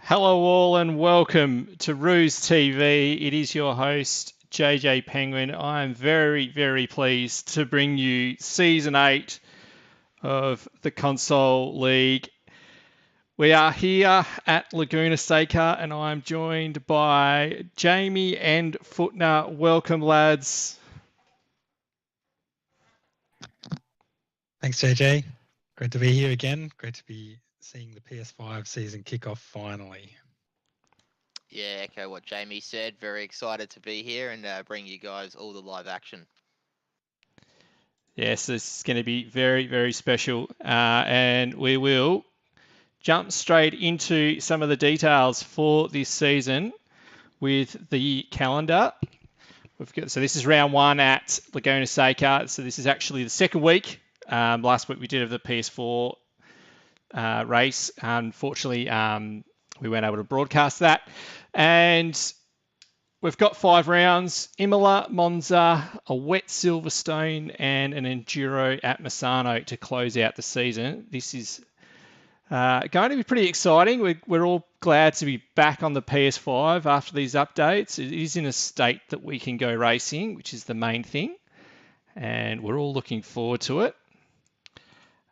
Hello all and welcome to Rooz TV. It is your host, JJ Penguin. I am very, very pleased to bring you Season 8 of the Console League. We are here at Laguna, Seca, and I'm joined by Jamie and Footner. Welcome, lads. Thanks, JJ. Great to be here again. Great to be seeing the PS5 season kick off finally. Yeah, echo what Jamie said. Very excited to be here and bring you guys all the live action. Yes, this is going to be very, very special. And we will jump straight into some of the details for this season with the calendar. So this is round one at Laguna Seca. So this is actually the second week. Last week we did have the PS4 race. Unfortunately, we weren't able to broadcast that. And we've got 5 rounds: Imola, Monza, a wet Silverstone, and an enduro at Misano to close out the season. This is going to be pretty exciting. We're all glad to be back on the PS5 after these updates. It is in a state that we can go racing, which is the main thing. And we're all looking forward to it.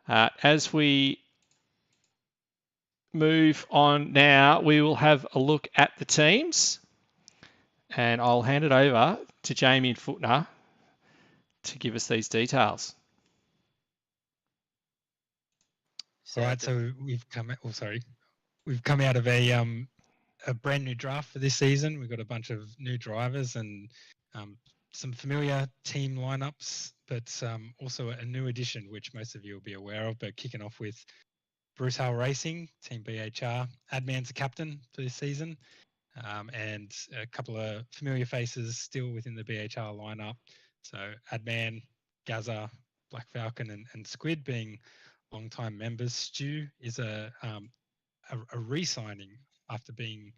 As we move on now, we will have a look at the teams, and I'll hand it over to Jamie and Footner to give us these details. All right, so we've come out of a brand new draft for this season. We've got a bunch of new drivers and some familiar team lineups, but also a new addition, which most of you will be aware of. But kicking off with Bruce Hale Racing, Team BHR. Adman's the captain for this season, and a couple of familiar faces still within the BHR lineup. So Adman, Gaza, Black Falcon, and Squid being long-time members. Stu is a re-signing after being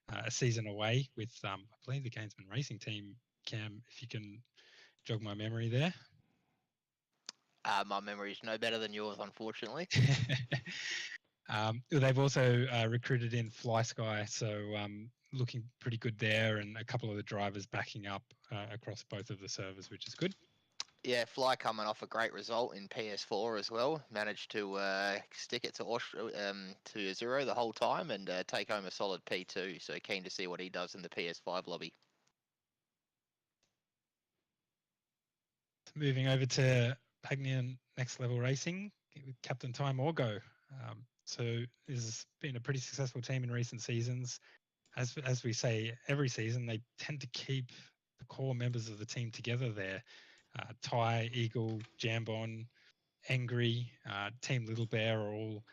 a season away with, I believe, the Gainsman Racing team. Cam, if you can jog my memory there. My memory is no better than yours, unfortunately. They've also recruited in Fly Sky, so looking pretty good there, and a couple of the drivers backing up across both of the servers, which is good. Yeah, Fly coming off a great result in PS4 as well. Managed to stick it to 0 the whole time and take home a solid P2. So keen to see what he does in the PS5 lobby. Moving over to Pagnian Next Level Racing with Captain Time Orgo. So this has been a pretty successful team in recent seasons. As we say every season, they tend to keep the core members of the team together there. Ty, Eagle, Jambon, Angry, Team Little Bear are all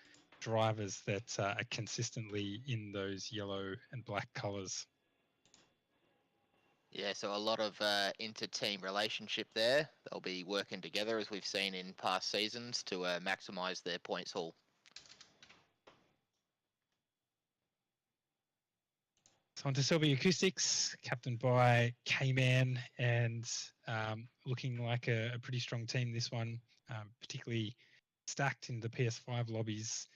drivers that are consistently in those yellow and black colours. Yeah, so a lot of inter-team relationship there. They'll be working together, as we've seen in past seasons, to maximise their points haul. on to Selby Acoustics, captained by K-Man, and looking like a pretty strong team this one, particularly stacked in the PS5 lobbies.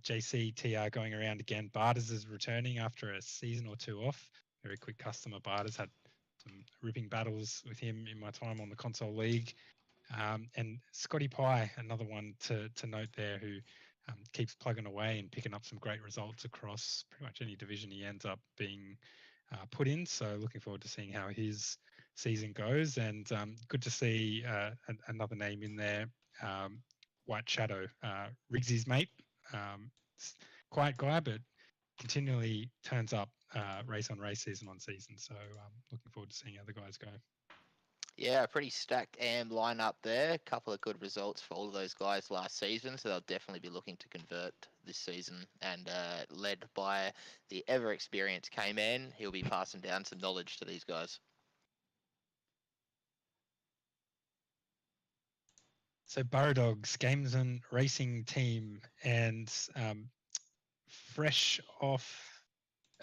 JC, TR going around again. Barters is returning after a season or two off. Very quick customer. Barters had some ripping battles with him in my time on the console league. And Scotty Pye, another one to note there, who keeps plugging away and picking up some great results across pretty much any division he ends up being put in. So looking forward to seeing how his season goes. And good to see another name in there, White Shadow, Riggsy's mate. Quiet guy, but continually turns up race on race, season on season. So looking forward to seeing how the guys go. Yeah, pretty stacked AM lineup there. A couple of good results for all of those guys last season, so they'll definitely be looking to convert this season. And led by the ever experienced K-Man, he'll be passing down some knowledge to these guys. So Burrow Dogs, games and racing team, and fresh off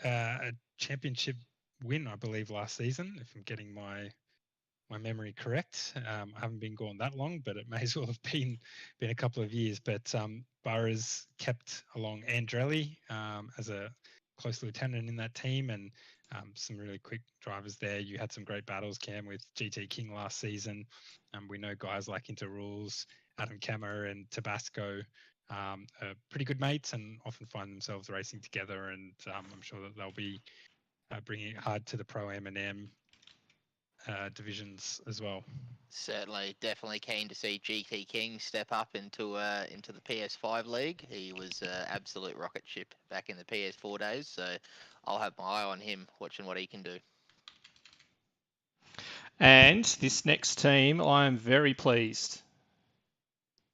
a championship win, I believe, last season, if I'm getting my memory correct. I haven't been gone that long, but it may as well have been a couple of years. But Burrows kept along Andrelli as a close lieutenant in that team, and some really quick drivers there. You had some great battles, Cam, with GT King last season. We know guys like Into Rules, Adam Kammer, and Tabasco are pretty good mates and often find themselves racing together. And I'm sure that they'll be bringing it hard to the Pro M&M divisions as well. Certainly, definitely keen to see GT King step up into the PS5 League. He was absolute rocket ship back in the PS4 days, so I'll have my eye on him, watching what he can do. And this next team, I am very pleased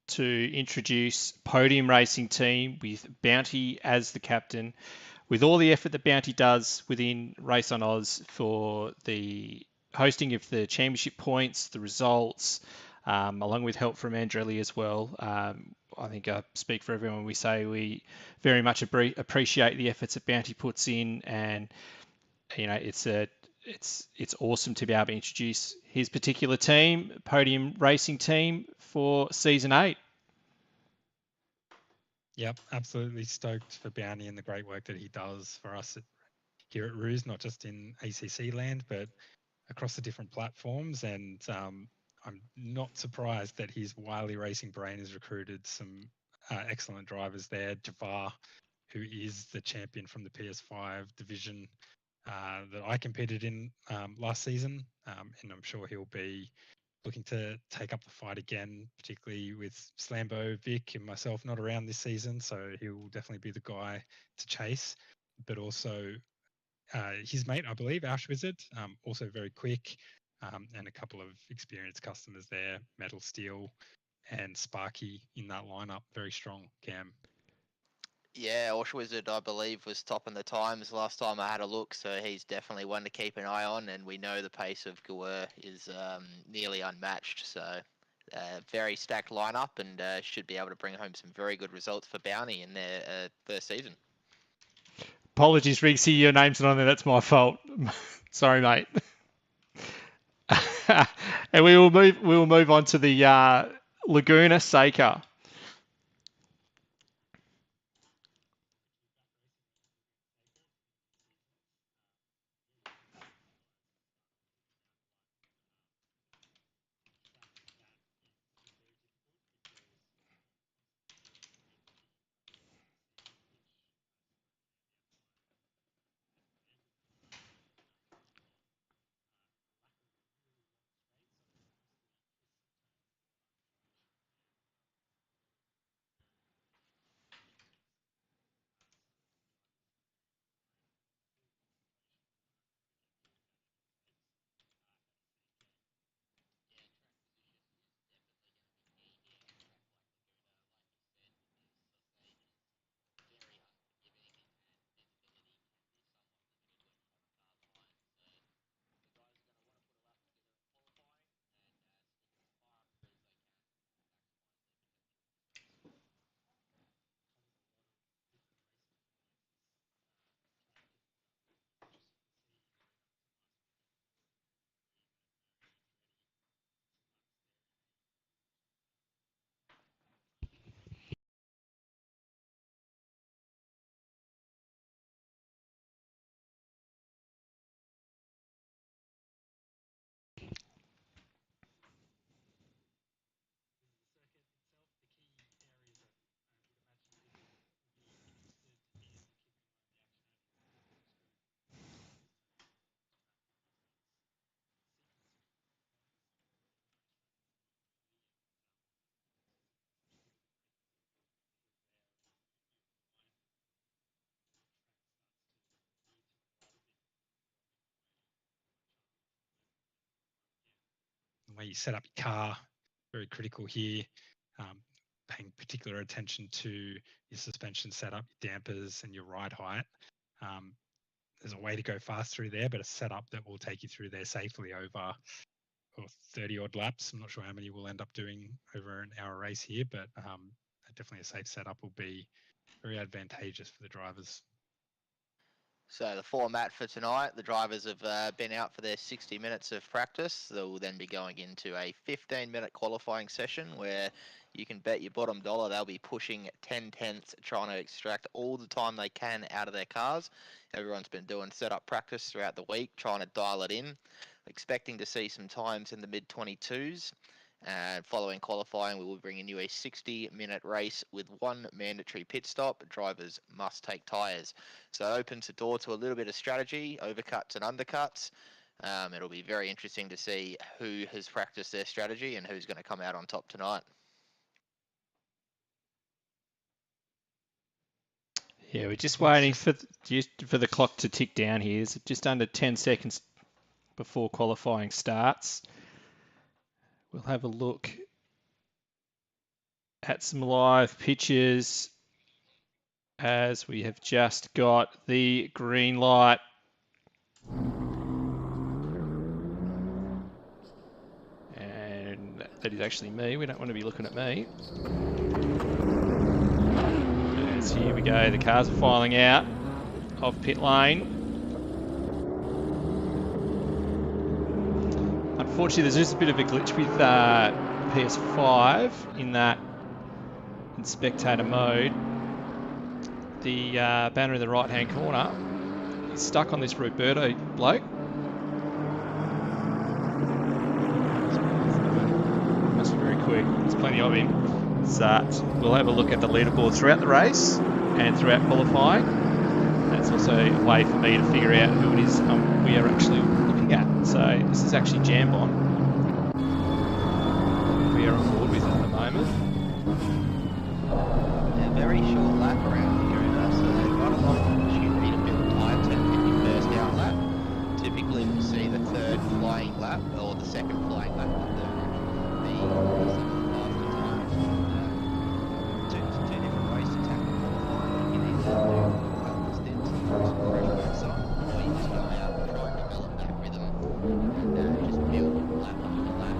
to introduce Podium Racing Team with Bounty as the captain. With all the effort that Bounty does within RaceOnOz for the hosting of the championship points, the results, along with help from Andrelli as well. I think I speak for everyone when we say we very much appreciate the efforts that Bounty puts in, and it's awesome to be able to introduce his particular team, Podium Racing Team, for Season 8. Yep, absolutely stoked for Bounty and the great work that he does for us here at Rooz, not just in ACC land, but across the different platforms. And I'm not surprised that his wily racing brain has recruited some excellent drivers there. Javar, who is the champion from the PS5 division that I competed in last season, and I'm sure he'll be looking to take up the fight again, particularly with Slambo, Vic, and myself not around this season, so he'll definitely be the guy to chase. But also his mate, I believe, Ash Wizard, also very quick, and a couple of experienced customers there, Metal Steel and Sparky in that lineup, very strong, Cam. Yeah, Wizard, I believe, was top in the times last time I had a look, so he's definitely one to keep an eye on, and we know the pace of Gawur is nearly unmatched, so very stacked lineup, and should be able to bring home some very good results for Bounty in their first season. Apologies, Riggsy, your name's not on there. That's my fault. Sorry, mate. And we will move on to the Laguna Seca. way you set up your car, very critical here. Paying particular attention to your suspension setup, your dampers, and your ride height. There's a way to go fast through there, but a setup that will take you through there safely over 30 odd laps. I'm not sure how many we'll end up doing over an hour race here, but definitely a safe setup will be very advantageous for the drivers. So the format for tonight, the drivers have been out for their 60 minutes of practice. They will then be going into a 15-minute qualifying session where you can bet your bottom dollar they'll be pushing 10/10, trying to extract all the time they can out of their cars. Everyone's been doing setup practice throughout the week, trying to dial it in. Expecting to see some times in the mid-22s. And following qualifying, we will bring in you a 60-minute race with one mandatory pit stop. Drivers must take tyres. So it opens the door to a little bit of strategy, overcuts and undercuts. It'll be very interesting to see who has practiced their strategy and who's going to come out on top tonight. Yeah, we're just waiting for the clock to tick down here. It's just under 10 seconds before qualifying starts. We'll have a look at some live pictures as we have just got the green light. And that is actually me. We don't want to be looking at me. And so here we go. The cars are filing out of pit lane. Unfortunately, there's just a bit of a glitch with PS5 in that in spectator mode. The banner in the right-hand corner is stuck on this Roberto bloke. Must be very quick. There's plenty of him. So we'll have a look at the leaderboard throughout the race and throughout qualifying. That's also a way for me to figure out who it is we are actually looking at. So this is actually Jambon. We are on board with it at the moment. A very short lap around here, so they've got a lot of opportunity to build time to the first out lap. Typically we'll see the third flying lap or the second flying lap of the faster time. Two different ways to tackle qualifying. You can either do a couple of stints and throw some fresh boots on, or you just go out and try and develop that rhythm and just build lap after lap.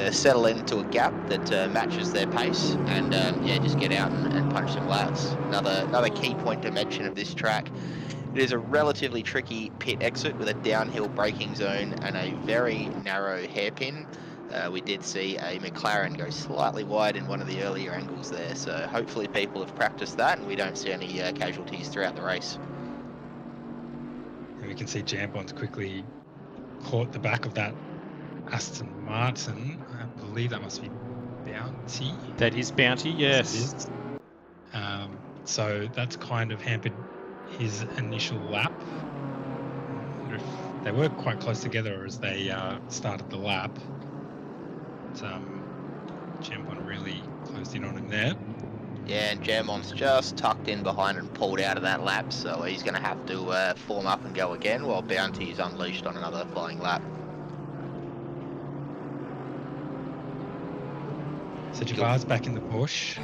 Settle into a gap that matches their pace and yeah, just get out and punch some laps. Another key point to mention of this track, it is a relatively tricky pit exit with a downhill braking zone and a very narrow hairpin. We did see a McLaren go slightly wide in one of the earlier angles there, so hopefully people have practiced that and we don't see any casualties throughout the race. And we can see Jambon's quickly caught the back of that Aston Martin. I believe that must be Bounty. That is Bounty, yes. So that's kind of hampered his initial lap. I wonder if they were quite close together as they started the lap. But Jambon really closed in on him there. Yeah, and Jambon's just tucked in behind and pulled out of that lap, so he's going to have to form up and go again while Bounty is unleashed on another flying lap. So Javar's back in the Porsche.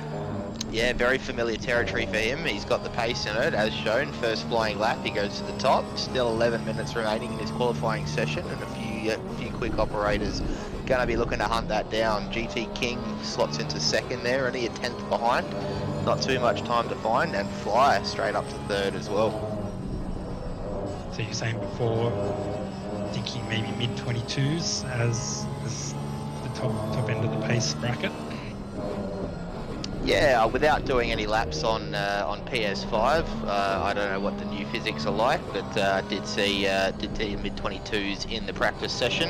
Yeah, very familiar territory for him. He's got the pace in it, as shown. First flying lap, he goes to the top. Still 11 minutes remaining in his qualifying session, and a few quick operators going to be looking to hunt that down. GT King slots into second there, only a 10th behind. Not too much time to find, and Fly straight up to third as well. So you're saying before, thinking maybe mid-22s as the top end of the pace bracket? Yeah, without doing any laps on PS5, I don't know what the new physics are like, but did see mid-22s in the practice session,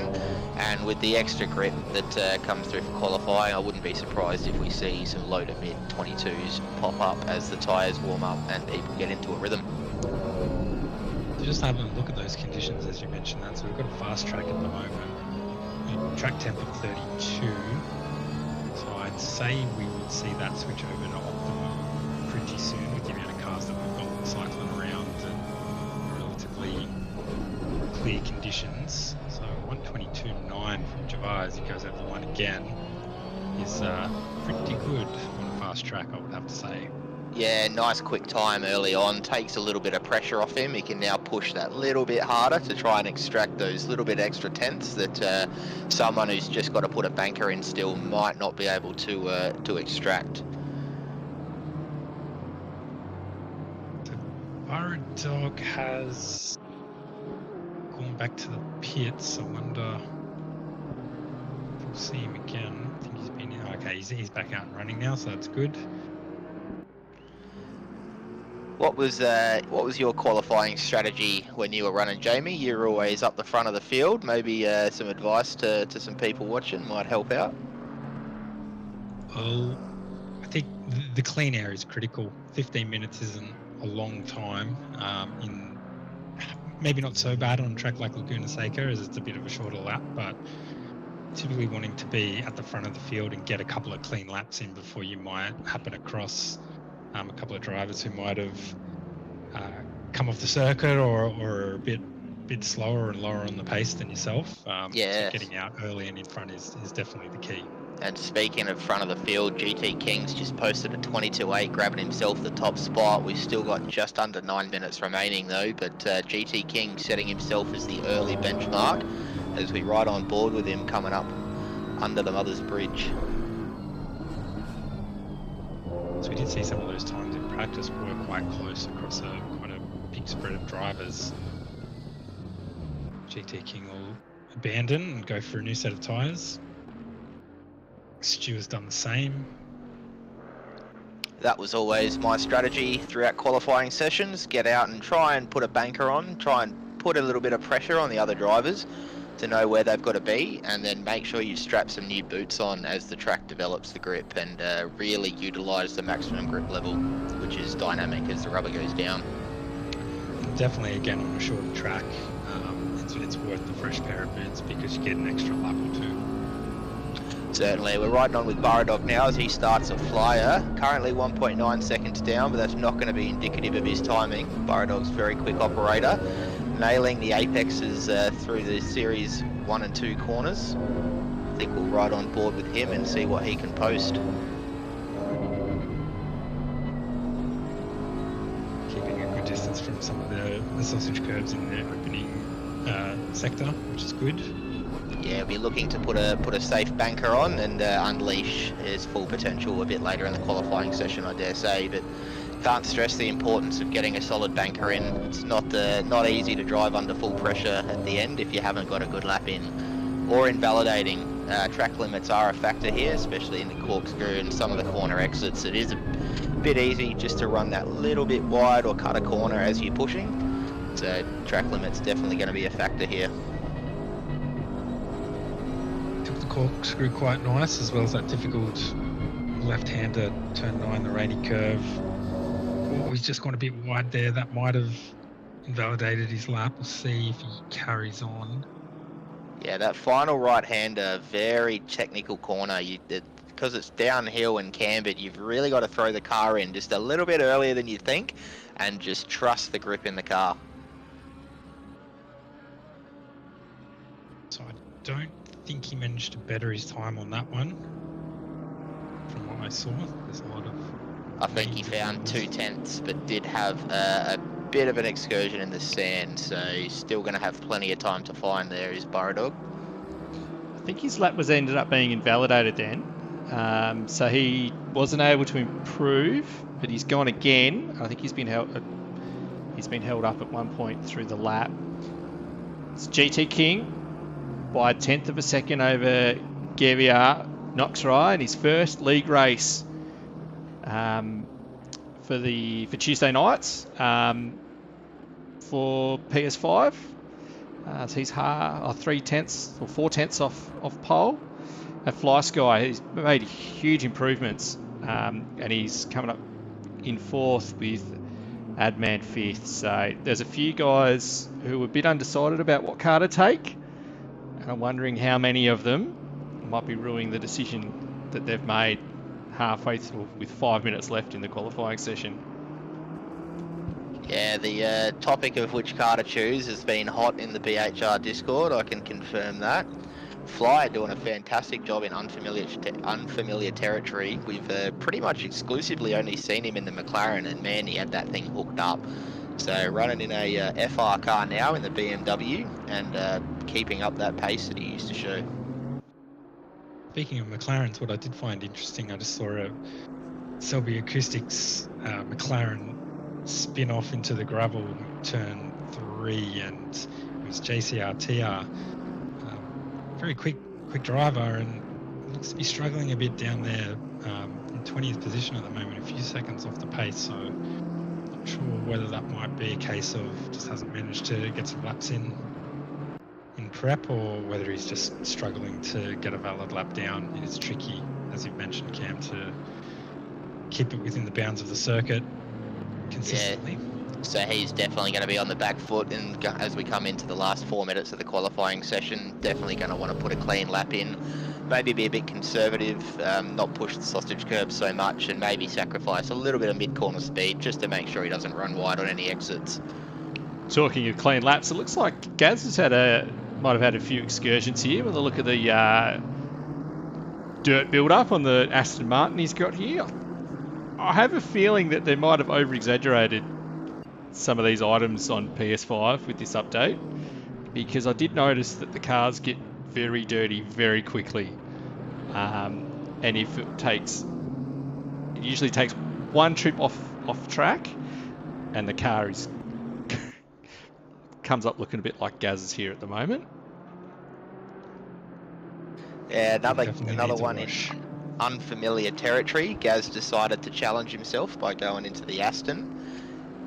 and with the extra grip that comes through for qualifying, I wouldn't be surprised if we see some low to mid-22s pop up as the tyres warm up and people get into a rhythm. So just having a look at those conditions as you mentioned that, so we've got a fast track at the moment, track temp of 32. I'd say we would see that switch over to optimum pretty soon with the amount of cars that we've got cycling around and relatively clear conditions. So 122.9 from Javar as he goes over the line again is pretty good on a fast track, I would have to say. Yeah, nice quick time early on, takes a little bit of pressure off him. He can now push that little bit harder to try and extract those little bit extra tenths that someone who's just got to put a banker in still might not be able to extract. Dog has gone back to the pits. I wonder if we'll see him again. I think he's been in. Okay, he's back out and running now, so that's good. What was your qualifying strategy when you were running, Jamie? You're always up the front of the field. Maybe some advice to some people watching might help out. Well, I think the clean air is critical. 15 minutes isn't a long time. In maybe not so bad on a track like Laguna Seca, as it's a bit of a shorter lap, but typically wanting to be at the front of the field and get a couple of clean laps in before you might happen across a couple of drivers who might have come off the circuit or are a bit slower and lower on the pace than yourself. So getting out early and in front is definitely the key. And speaking of front of the field, GT King's just posted a 22.8, grabbing himself the top spot. We've still got just under 9 minutes remaining though, but GT King setting himself as the early benchmark as we ride on board with him coming up under the Mother's Bridge. So we did see some of those times in practice were quite close across quite a big spread of drivers. GT King will abandon and go for a new set of tyres. Stu has done the same. That was always my strategy throughout qualifying sessions. Get out and try and put a banker on, try and put a little bit of pressure on the other drivers to know where they've got to be, and then make sure you strap some new boots on as the track develops the grip, and really utilise the maximum grip level, which is dynamic as the rubber goes down. Definitely, again, on a shorter track, it's worth the fresh pair of boots because you get an extra lap or two. Certainly. We're riding on with Baradog now as he starts a flyer. Currently 1.9 seconds down, but that's not going to be indicative of his timing. Baradog's a very quick operator, nailing the apexes through the series 1 and 2 corners. I think we'll ride on board with him and see what he can post. Keeping a good distance from some of the sausage curbs in the opening sector, which is good. Yeah, we'll be looking to put a safe banker on and unleash his full potential a bit later in the qualifying session, I dare say, but can't stress the importance of getting a solid banker in. It's not easy to drive under full pressure at the end if you haven't got a good lap in. Or invalidating. Track limits are a factor here, especially in the corkscrew and some of the corner exits. It is a bit easy just to run that little bit wide or cut a corner as you're pushing. So track limit's definitely going to be a factor here. Took the corkscrew quite nice, as well as that difficult left-hander turn 9, the rainy curve. Oh, he's just gone a bit wide there. That might have invalidated his lap. We'll see if he carries on. Yeah, that final right-hander, very technical corner. Because it's downhill and cambered, you've really got to throw the car in just a little bit earlier than you think and just trust the grip in the car. So I don't think he managed to better his time on that one. I saw. There's a lot of... I think he found 2/10, but did have a bit of an excursion in the sand, so he's still going to have plenty of time to find there, his Burrow Dog. I think his lap was ended up being invalidated then. So he wasn't able to improve, but he's gone again. I think he's been held up at one point through the lap. It's GT King by a 1/10 of a second over Gevier Knoxray in his first league race for Tuesday nights for PS5. So he's 3/10 or 4/10 off pole. At Fly Sky, he's made huge improvements, and he's coming up in 4th with Adman 5th. So there's a few guys who were a bit undecided about what car to take, and I'm wondering how many of them might be ruining the decision that they've made halfway through with 5 minutes left in the qualifying session. Yeah, the topic of which car to choose has been hot in the BHR Discord, I can confirm that. Fly doing a fantastic job in unfamiliar territory. We've pretty much exclusively only seen him in the McLaren, and man, he had that thing hooked up. So running in a FR car now in the BMW, and keeping up that pace that he used to show. Speaking of McLarens, what I did find interesting, I just saw a Selby Acoustics McLaren spin off into the gravel turn 3, and it was JCR-TR. Very quick driver, and looks to be struggling a bit down there in 20th position at the moment, a few seconds off the pace. So not sure whether that might be a case of just hasn't managed to get some laps in prep, or whether he's just struggling to get a valid lap down. It's tricky, as you've mentioned, Cam, to keep it within the bounds of the circuit consistently. Yeah. So he's definitely going to be on the back foot, and as we come into the last 4 minutes of the qualifying session, definitely going to want to put a clean lap in, maybe be a bit conservative, not push the sausage curb so much, and maybe sacrifice a little bit of mid-corner speed just to make sure he doesn't run wide on any exits. Talking of clean laps, it looks like Gaz has might have had a few excursions here with a look at the dirt build-up on the Aston Martin he's got here. I have a feeling that they might have over-exaggerated some of these items on PS5 with this update, because I did notice that the cars get very dirty very quickly, and if it usually takes one trip off track and the car comes up looking a bit like Gaz's here at the moment. Yeah, another one in unfamiliar territory. Gaz decided to challenge himself by going into the Aston.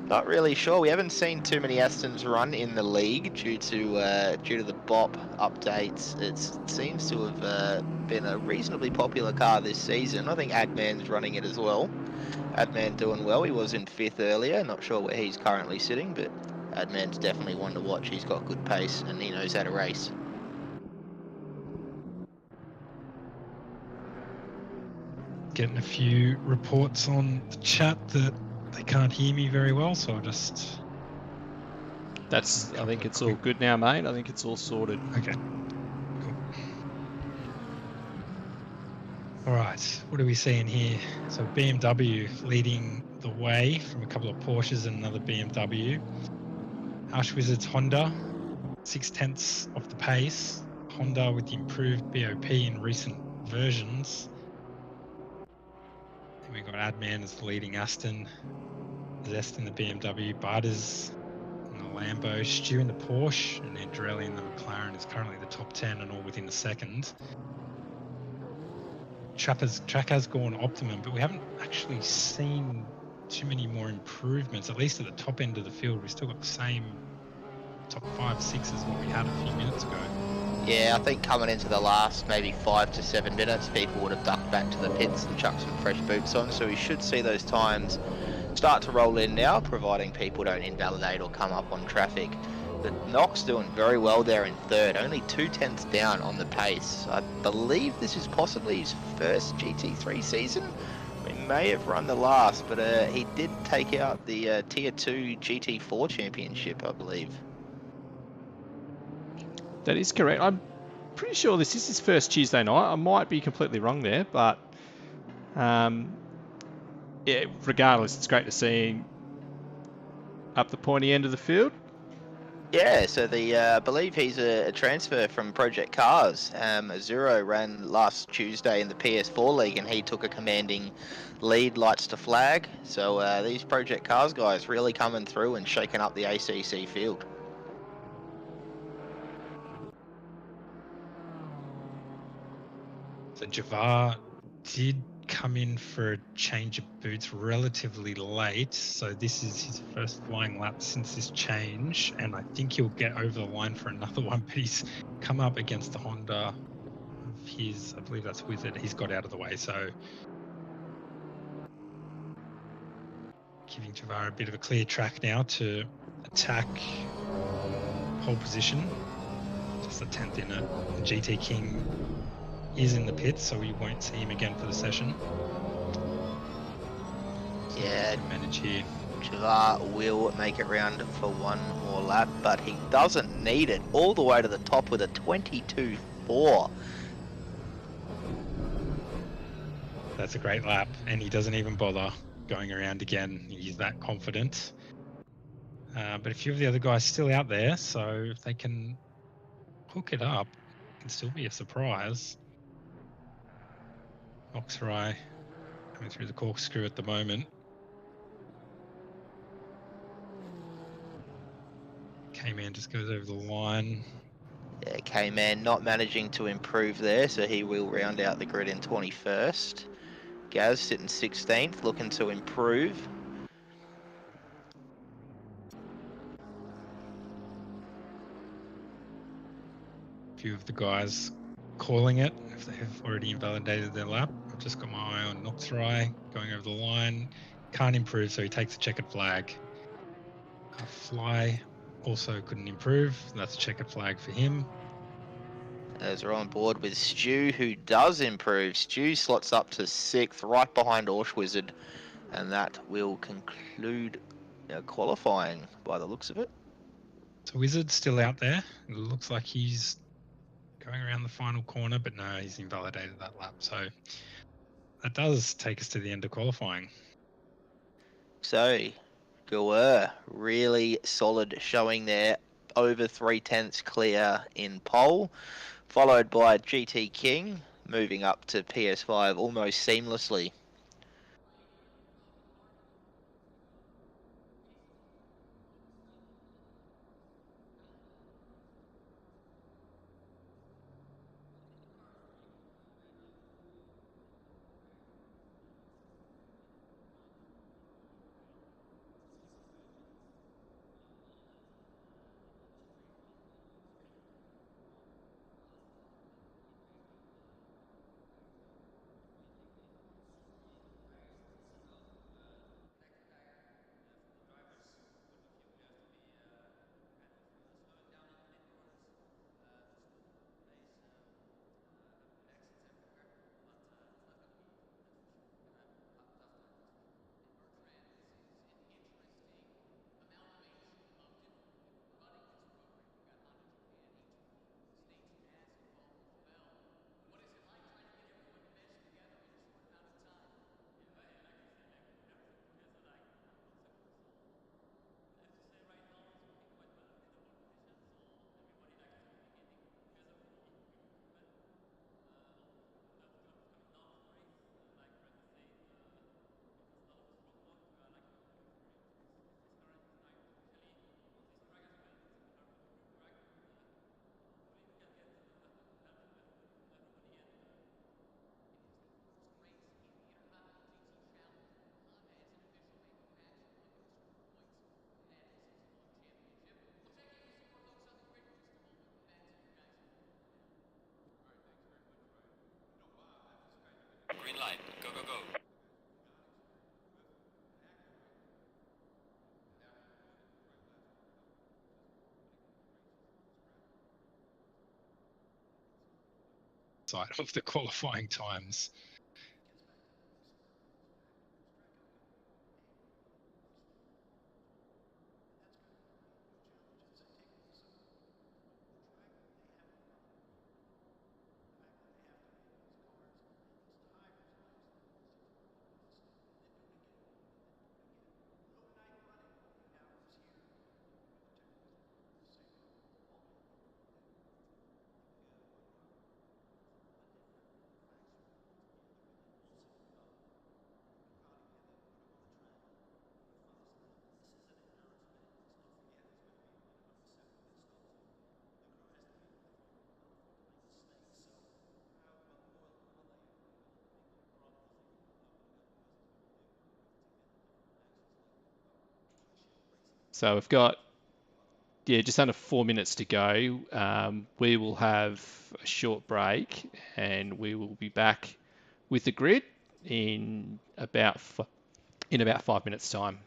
Not really sure. We haven't seen too many Astons run in the league due to the BOP updates. It seems to have been a reasonably popular car this season. I think Adman's running it as well. Adman doing well. He was in 5th earlier. Not sure where he's currently sitting, but Adman's definitely one to watch. He's got good pace and he knows how to race. Getting a few reports on the chat that they can't hear me very well, so I'll just... I think it's all good now, mate. I think it's all sorted. Okay. Cool. Alright, what are we seeing here? So BMW leading the way from a couple of Porsches and another BMW. Ash Wizards Honda, 6/10 off the pace. Honda with the improved BOP in recent versions. Then we've got Adman as the leading Aston. Zest in the BMW, Barters in the Lambo, Stu in the Porsche, and then Drelly in the McLaren is currently the top 10 and all within a second. Track has gone optimum, but we haven't actually seen too many more improvements, at least at the top end of the field. We've still got the same top 5, 6 as what we had a few minutes ago. Yeah, I think coming into the last maybe 5 to 7 minutes, people would have ducked back to the pits and chucked some fresh boots on, so we should see those times start to roll in now, providing people don't invalidate or come up on traffic. But Knox doing very well there in 3rd, only 2/10 down on the pace. I believe this is possibly his first GT3 season. We may have run the last, but he did take out the Tier 2 GT4 championship, I believe. That is correct. I'm pretty sure this is his first Tuesday night. I might be completely wrong there, but Yeah, regardless, it's great to see him up the pointy end of the field. Yeah, so I believe he's a transfer from Project Cars. Zero ran last Tuesday in the PS4 League, and he took a commanding lead, lights to flag. So these Project Cars guys really coming through and shaking up the ACC field. So Javar did come in for a change of boots relatively late. So this is his first flying lap since this change. And I think he'll get over the line for another one, but he's come up against the Honda of his, I believe that's Wizard. He's got out of the way. So giving Javar a bit of a clear track now to attack pole position. Just a 10th in it. GT King is in the pits, so we won't see him again for the session. So Yeah, manage here. Javar will make it round for one more lap, but he doesn't need it. All the way to the top with a 22.4. That's a great lap, and he doesn't even bother going around again. He's that confident. But a few of the other guys still out there, so if they can hook it up, it can still be a surprise. Oxray coming through the corkscrew at the moment. K-Man just goes over the line. Yeah, K-Man not managing to improve there, so he will round out the grid in 21st. Gaz sitting 16th, looking to improve. A few of the guys calling it if they have already invalidated their lap. I've just got my eye on Noxray going over the line. Can't improve, so he takes a checkered flag. Fly also couldn't improve. That's a checkered flag for him. As we're on board with Stu, who does improve. Stu slots up to 6th, right behind Orsh Wizard, and that will conclude our qualifying by the looks of it. So Wizard's still out there. It looks like he's going around the final corner, but no, he's invalidated that lap. So that does take us to the end of qualifying. So, Goer, really solid showing there, over 3/10 clear in pole, followed by GT King, moving up to PS5 almost seamlessly. Green light. Go, go, go. Side of the qualifying times. So we've got just under 4 minutes to go. We will have a short break, and we will be back with the grid in about 5 minutes' time.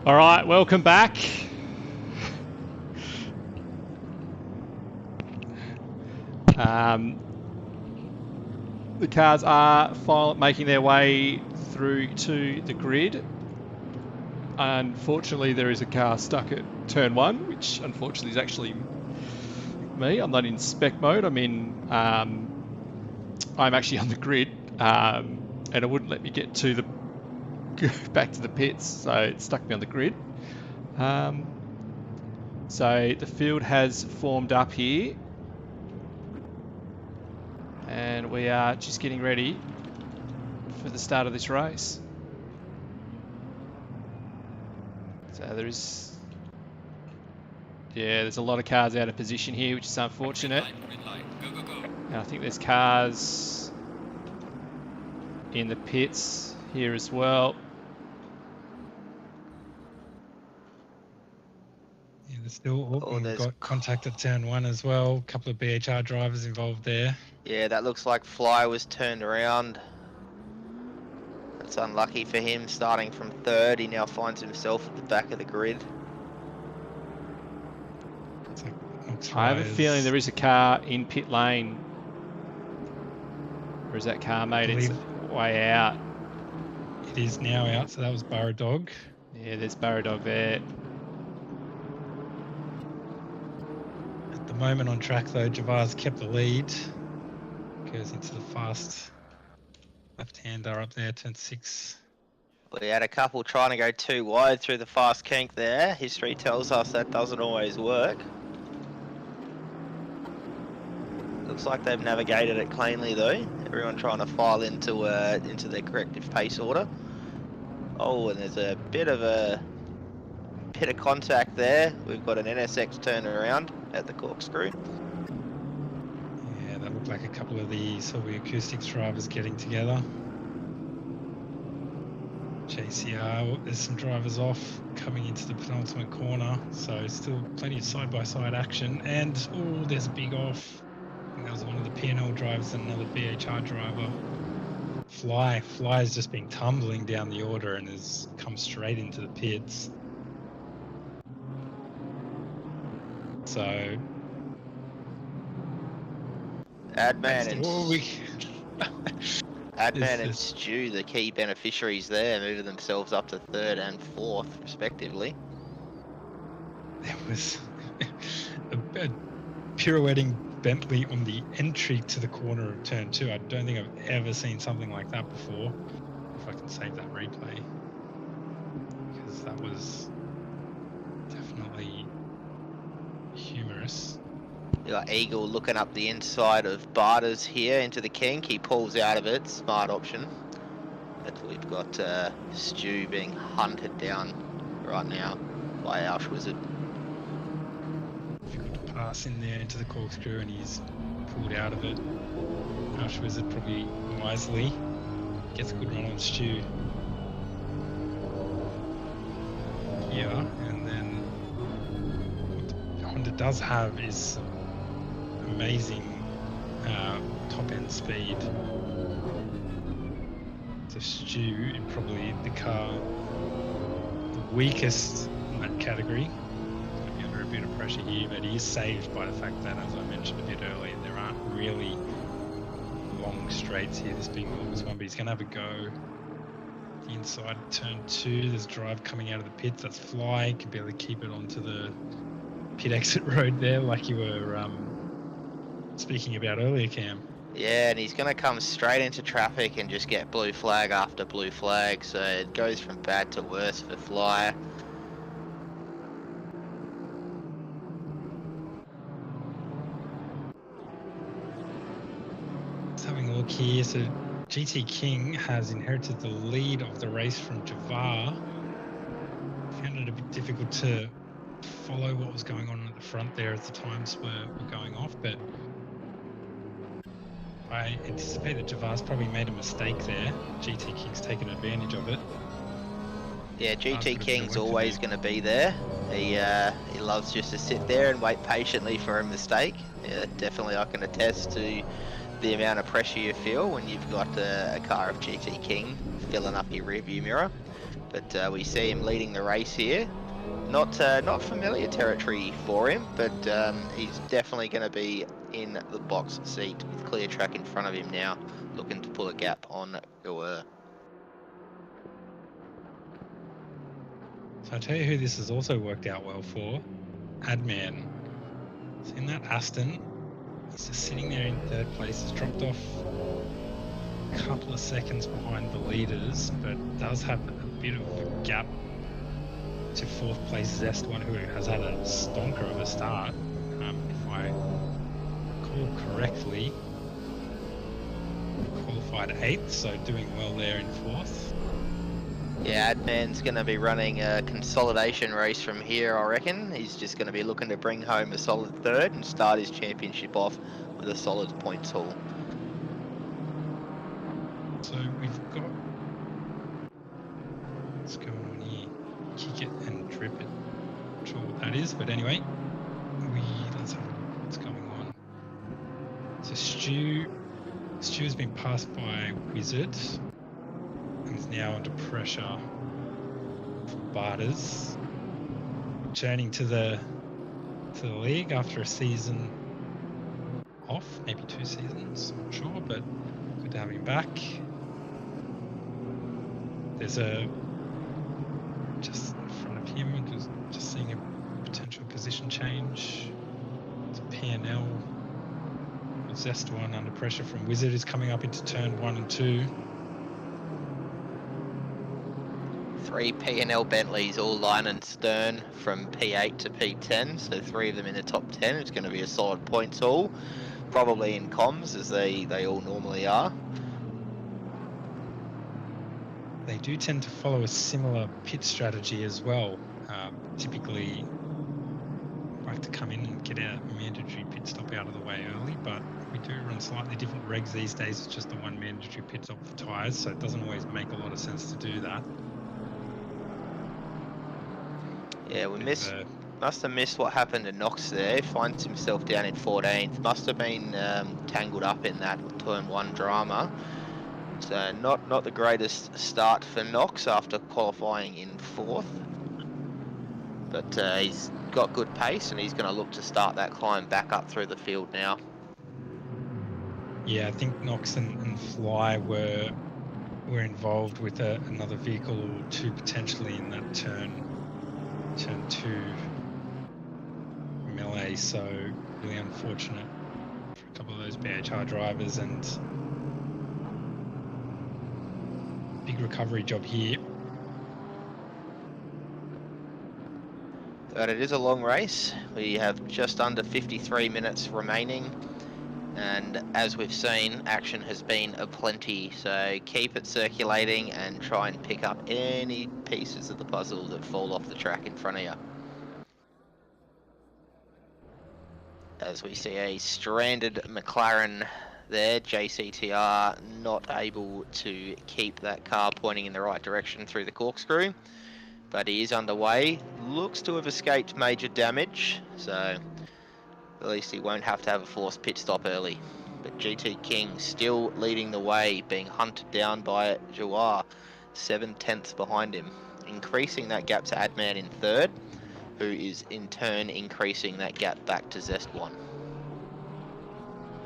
All right, welcome back. The cars are making their way through to the grid. Unfortunately, there is a car stuck at turn 1, which unfortunately is actually me. I'm not in spec mode. I'm actually on the grid, and it wouldn't let me get to the back to the pits, so it stuck me on the grid. So the field has formed up here, and we are just getting ready for the start of this race. So there's a lot of cars out of position here, which is unfortunate. Green light. Go, go, go. And I think there's cars in the pits here as well. Yeah, there's still we've there's got contact at turn 1 as well. A couple of BHR drivers involved there. Yeah, that looks like Fly was turned around. That's unlucky for him, starting from 3rd. He now finds himself at the back of the grid. It's like I have a feeling there is a car in pit lane. Or is that car made its way out? It is now out, so that was Barra Dog. Yeah, there's Barra Dog there. At the moment on track though, Javar's kept the lead. Goes into the fast left-hander up there, turn 6. We had a couple trying to go too wide through the fast kink there. History tells us that doesn't always work. Looks like they've navigated it cleanly though. Everyone trying to file into their corrective pace order. Oh, and there's a bit of contact there. We've got an NSX turnaround at the corkscrew. Yeah, that looked like a couple of the Sylvia Acoustics drivers getting together. JCR, there's some drivers off coming into the penultimate corner, so still plenty of side-by-side action. And oh, there's a big off. I think that was one of the P&L drivers and another BHR driver. Fly has just been tumbling down the order and has come straight into the pits. So Adman and Stu, the key beneficiaries there, moving themselves up to 3rd and 4th respectively. There was a pirouetting Bentley on the entry to the corner of turn 2. I don't think I've ever seen something like that before. If I can save that replay, because that was definitely humorous. You got Eagle looking up the inside of Barter's here into the kink. He pulls out of it, smart option. But we've got Stu being hunted down right now by Alsh Wizard. Pass in there into the corkscrew and he's pulled out of it. Alsh Wizard probably wisely gets a good run on Stu. Yeah, and then what Honda does have is amazing top end speed. So Stu in probably the car the weakest in that category. Under a bit of pressure here, but he is saved by the fact that, as I mentioned a bit earlier, there aren't really long straights here, this being the longest one, but he's going to have a go. The inside turn 2, there's a drive coming out of the pits, that's Fly, can barely keep it onto the pit exit road there, like you were speaking about earlier, Cam. Yeah, and he's going to come straight into traffic and just get blue flag after blue flag, so it goes from bad to worse for Fly. Having a look here, so GT King has inherited the lead of the race from Javar. Found it a bit difficult to follow what was going on at the front there as the times were going off, but I anticipate that Javar's probably made a mistake there. GT King's taken advantage of it. Yeah, GT King's always going to be there. He loves just to sit there and wait patiently for a mistake. Yeah, definitely I can attest to the amount of pressure you feel when you've got a car of GT King filling up your rearview mirror. But we see him leading the race here. Not familiar territory for him, but he's definitely going to be in the box seat with clear track in front of him now, looking to pull a gap on Goer. So I'll tell you who this has also worked out well for. Adman. So in that Aston, he's just sitting there in third place. He's dropped off a couple of seconds behind the leaders, but does have a bit of a gap to fourth place Zest One, who has had a stonker of a start. If I recall correctly, qualified 8th, so doing well there in 4th. Yeah, Adman's going to be running a consolidation race from here, I reckon. He's just going to be looking to bring home a solid 3rd and start his championship off with a solid points haul. So we've got... What's going on here? Kick it and drip it. Not sure what that is, but anyway. Let's have a look what's going on. So Stu has been passed by Wizard. And is now under pressure from Barters. Returning to the league after a season off, maybe 2 seasons, I'm not sure, but good to have him back. There's just in front of him, just seeing a potential position change. It's a P&L. Zest One under pressure from Wizard is coming up into turn 1 and 2. 3 P&L Bentleys all line and stern from P8 to P10, so 3 of them in the top 10. It's going to be a solid points haul, probably in comms as they all normally are. They do tend to follow a similar pit strategy as well. Typically like to come in and get a mandatory pit stop out of the way early, but we do run slightly different regs these days. It's just the 1 mandatory pit stop for tyres, so it doesn't always make a lot of sense to do that. Yeah, we must have missed what happened to Knox there. Finds himself down in 14th. Must have been tangled up in that turn 1 drama. So not the greatest start for Knox after qualifying in 4th. But he's got good pace and he's going to look to start that climb back up through the field now. Yeah, I think Knox and Fly were involved with another vehicle or 2 potentially in that turn 2 melee, so really unfortunate for a couple of those BHR drivers, and big recovery job here. But it is a long race. We have just under 53 minutes remaining, and as we've seen, action has been aplenty, so keep it circulating and try and pick up any pieces of the puzzle that fall off the track in front of you. As we see a stranded McLaren there, JCTR not able to keep that car pointing in the right direction through the corkscrew, but he is underway. Looks to have escaped major damage, so at least he won't have to have a forced pit stop early. But GT King still leading the way, being hunted down by Jawar, 7/10 behind him, increasing that gap to Adman in 3rd, who is in turn increasing that gap back to Zest One.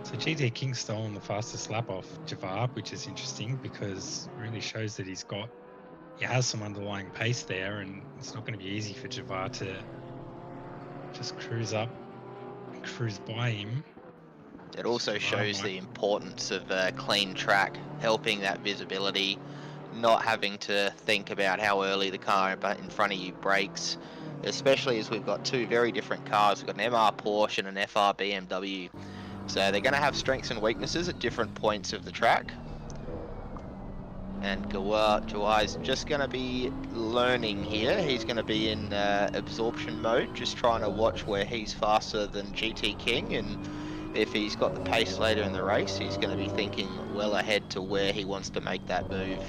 So GT King stolen the fastest lap off Javar, which is interesting because it really shows that he has some underlying pace there, and it's not going to be easy for Javar to just cruise up and cruise by him. It also shows the importance of a clean track, helping that visibility, not having to think about how early the car in front of you brakes, especially as we've got 2 very different cars. We've got an MR Porsche and an FR BMW. So they're going to have strengths and weaknesses at different points of the track. And Jawar is just going to be learning here. He's going to be in absorption mode, just trying to watch where he's faster than GT King, and if he's got the pace later in the race, he's going to be thinking well ahead to where he wants to make that move.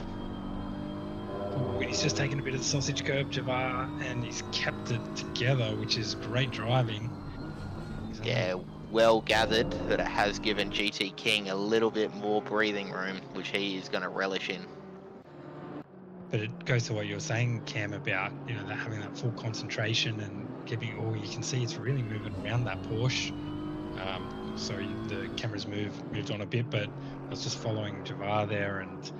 Ooh, he's just taken a bit of the sausage curb, Javar, and he's kept it together, which is great driving. Yeah, well gathered, but it has given GT King a little bit more breathing room, which he is going to relish in. But it goes to what you were saying, Cam, about that having that full concentration and keeping all you can see. It's really moving around that Porsche. Sorry, the camera's moved on a bit, but I was just following Javar there, and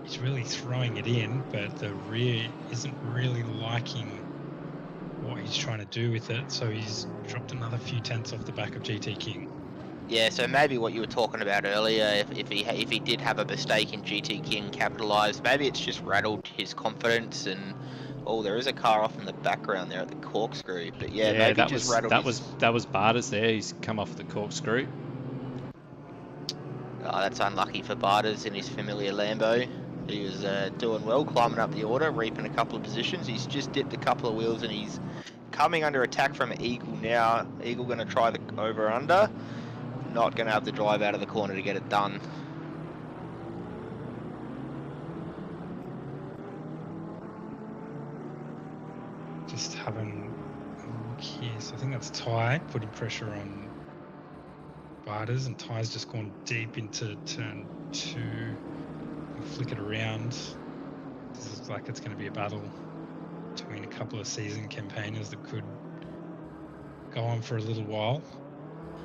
he's really throwing it in, but the rear isn't really liking what he's trying to do with it. So he's dropped another few tenths off the back of GT King. Yeah, so maybe what you were talking about earlier, if he did have a mistake in GT King capitalised, maybe it's just rattled his confidence. And there is a car off in the background there at the corkscrew, but maybe that just was rattled that was Barters there. He's come off the corkscrew. Oh, that's unlucky for Barters in his familiar Lambo. He was doing well, climbing up the order, reaping a couple of positions. He's just dipped a couple of wheels and he's coming under attack from Eagle now. Eagle going to try the over-under. Not going to have the drive out of the corner to get it done. Just having a look here. So I think that's Ty putting pressure on Barters, and Ty's just gone deep into turn 2. Flick it around. This looks like it's going to be a battle between a couple of seasoned campaigners that could go on for a little while.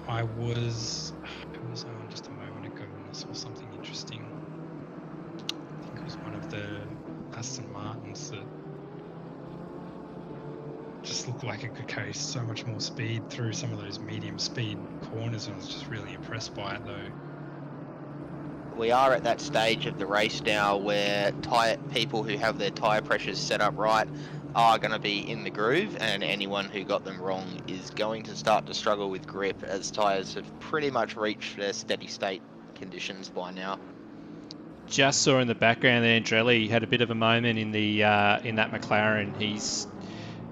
I was on just a moment ago and I saw something interesting. I think it was one of the Aston Martins that just looked like it could carry so much more speed through some of those medium speed corners, and I was just really impressed by it though. We are at that stage of the race now where people who have their tyre pressures set up right are going to be in the groove, and anyone who got them wrong is going to start to struggle with grip, as tyres have pretty much reached their steady state conditions by now. Just saw in the background there, Andrelli had a bit of a moment in the in that McLaren. He's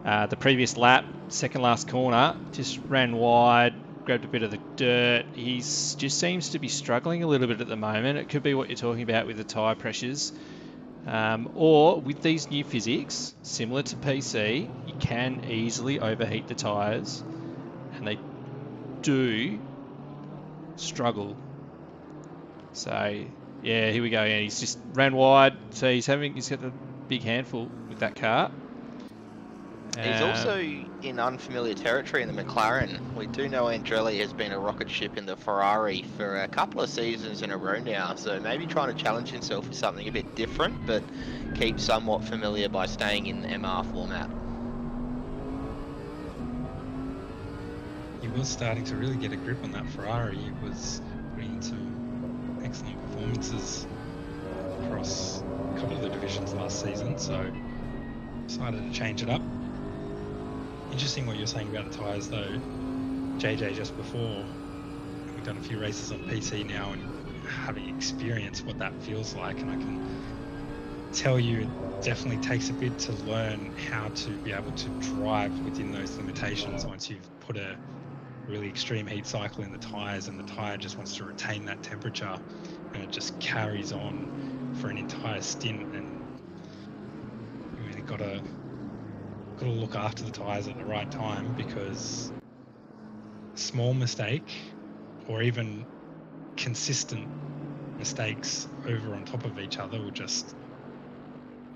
the previous lap, second last corner, just ran wide, grabbed a bit of the dirt. He's just seems to be struggling a little bit at the moment. It could be what you're talking about with the tyre pressures. Or with these new physics, similar to PC, you can easily overheat the tyres, and they do struggle. So yeah, here we go. Yeah, he's just ran wide, so he's got the big handful with that car. He's also in unfamiliar territory in the McLaren. We do know Andrelli has been a rocket ship in the Ferrari for a couple of seasons in a row now, so maybe trying to challenge himself with something a bit different, but keep somewhat familiar by staying in the MR format. He was starting to really get a grip on that Ferrari. He was putting in some excellent performances across a couple of the divisions last season, so decided to change it up. Interesting what you're saying about the tyres though, JJ, just before. We've done a few races on PC now and having experienced what that feels like, and I can tell you it definitely takes a bit to learn how to be able to drive within those limitations once you've put a really extreme heat cycle in the tyres, and the tyre just wants to retain that temperature, and it just carries on for an entire stint, and you really got to look after the tyres at the right time, because a small mistake or even consistent mistakes over on top of each other will just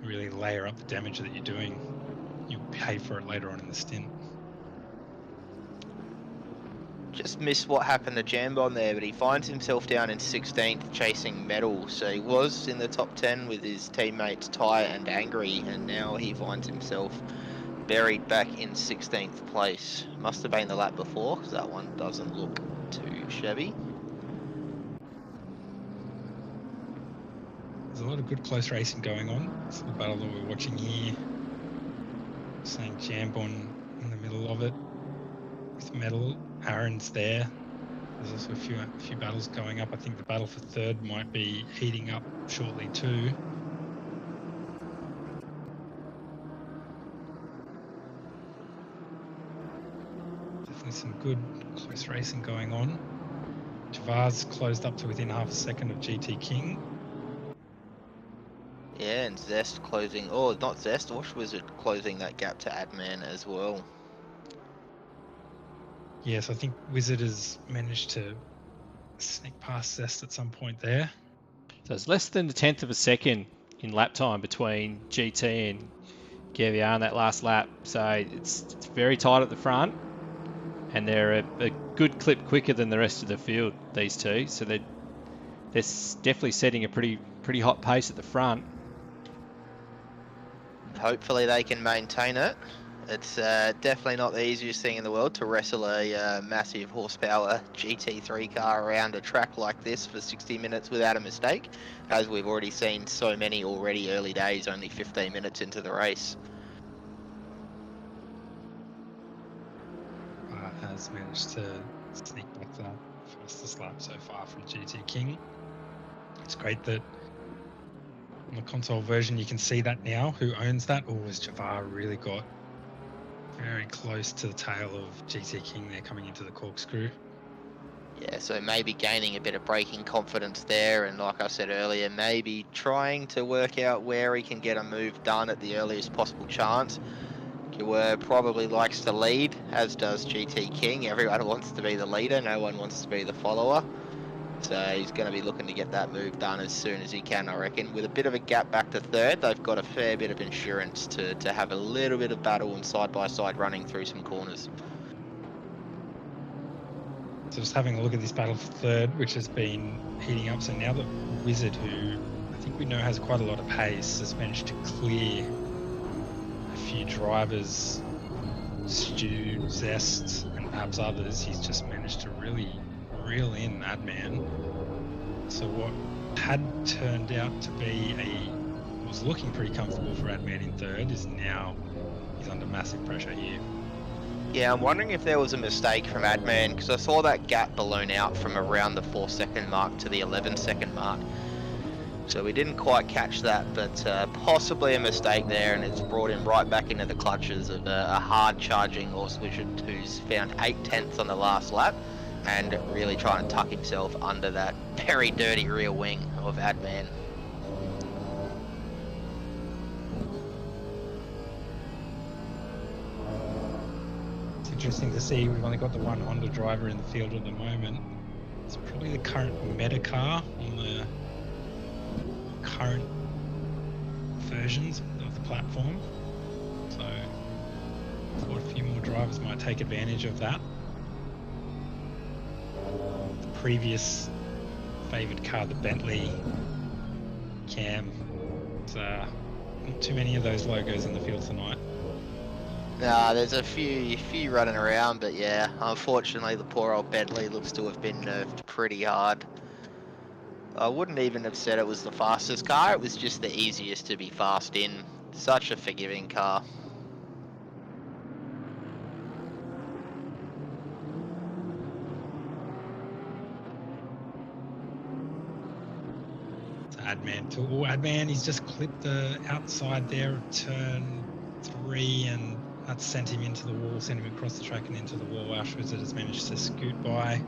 really layer up the damage that you're doing. You'll pay for it later on in the stint. Just missed what happened to Jambon there, but he finds himself down in 16th chasing medal. So he was in the top 10 with his teammates Ty and Angry, and now he finds himself buried back in 16th place. Must have been the lap before, because that one doesn't look too shabby. There's a lot of good close racing going on. It's the battle that we're watching here. Saying Jambon in the middle of it with medal. Aaron's there. There's also a few battles going up. I think the battle for third might be heating up shortly too. Definitely some good close racing going on. Javar's closed up to within half a second of GT King. Yeah, and Zest closing, not Zest, Wash Wizard closing that gap to Adman as well. Yes, I think Wizard has managed to sneak past Zest at some point there. So it's less than a tenth of a second in lap time between GT and Gaviar in that last lap. So it's very tight at the front, and they're a good clip quicker than the rest of the field, these two. So they're definitely setting a pretty hot pace at the front. Hopefully they can maintain it. It's definitely not the easiest thing in the world to wrestle a massive horsepower GT3 car around a track like this for 60 minutes without a mistake, as we've already seen so many already early days, only 15 minutes into the race. Has managed to sneak back that fastest lap so far from GT King. It's great that on the console version you can see that now, who owns that. Or has Javar really got very close to the tail of GT King there coming into the corkscrew? Yeah, so maybe gaining a bit of braking confidence there, and like I said earlier, maybe trying to work out where he can get a move done at the earliest possible chance. Probably likes to lead, as does GT King. Everyone wants to be the leader, no one wants to be the follower. So he's going to be looking to get that move done as soon as he can, I reckon. With a bit of a gap back to third, they've got a fair bit of insurance to have a little bit of battle and side-by-side running through some corners. So just having a look at this battle for third, which has been heating up. So now that Wizard, who I think we know has quite a lot of pace, has managed to clear a few drivers, Stu, Zest, and perhaps others, he's just managed to really reel in Adman. So what had turned out to be was looking pretty comfortable for Adman in third is now he's under massive pressure here. Yeah, I'm wondering if there was a mistake from Adman, because I saw that gap balloon out from around the 4-second mark to the 11-second mark. So we didn't quite catch that, but possibly a mistake there, and it's brought him right back into the clutches of a hard-charging horse wizard who's found 8/10 on the last lap, and really trying to tuck himself under that very dirty rear wing of Adman. It's interesting to see we've only got the one Honda driver in the field at the moment. It's probably the current meta car on the current versions of the platform. So I thought a few more drivers might take advantage of that. The previous favoured car, the Bentley Cam, not too many of those logos in the field tonight. Nah, there's a few running around, but yeah, unfortunately the poor old Bentley looks to have been nerfed pretty hard. I wouldn't even have said it was the fastest car, it was just the easiest to be fast in. Such a forgiving car. Adman, he's just clipped the outside there of turn 3, and that sent him into the wall, sent him across the track and into the wall. Ash Wizard has managed to scoot by,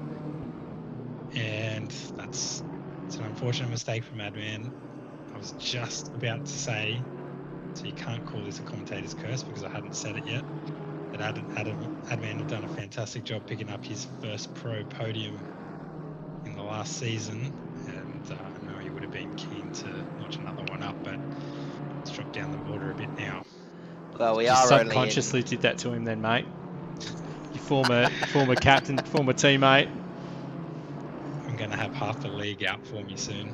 and it's an unfortunate mistake from Adman. I was just about to say, so you can't call this a commentator's curse because I hadn't said it yet, that Adman had done a fantastic job picking up his first pro podium in the last season, and I know he would have been keen to notch another one up, but it's dropped down the order a bit now. Well, we Just are subconsciously did that to him then, mate. Your former captain, former teammate. I'm going to have half the league out for me soon.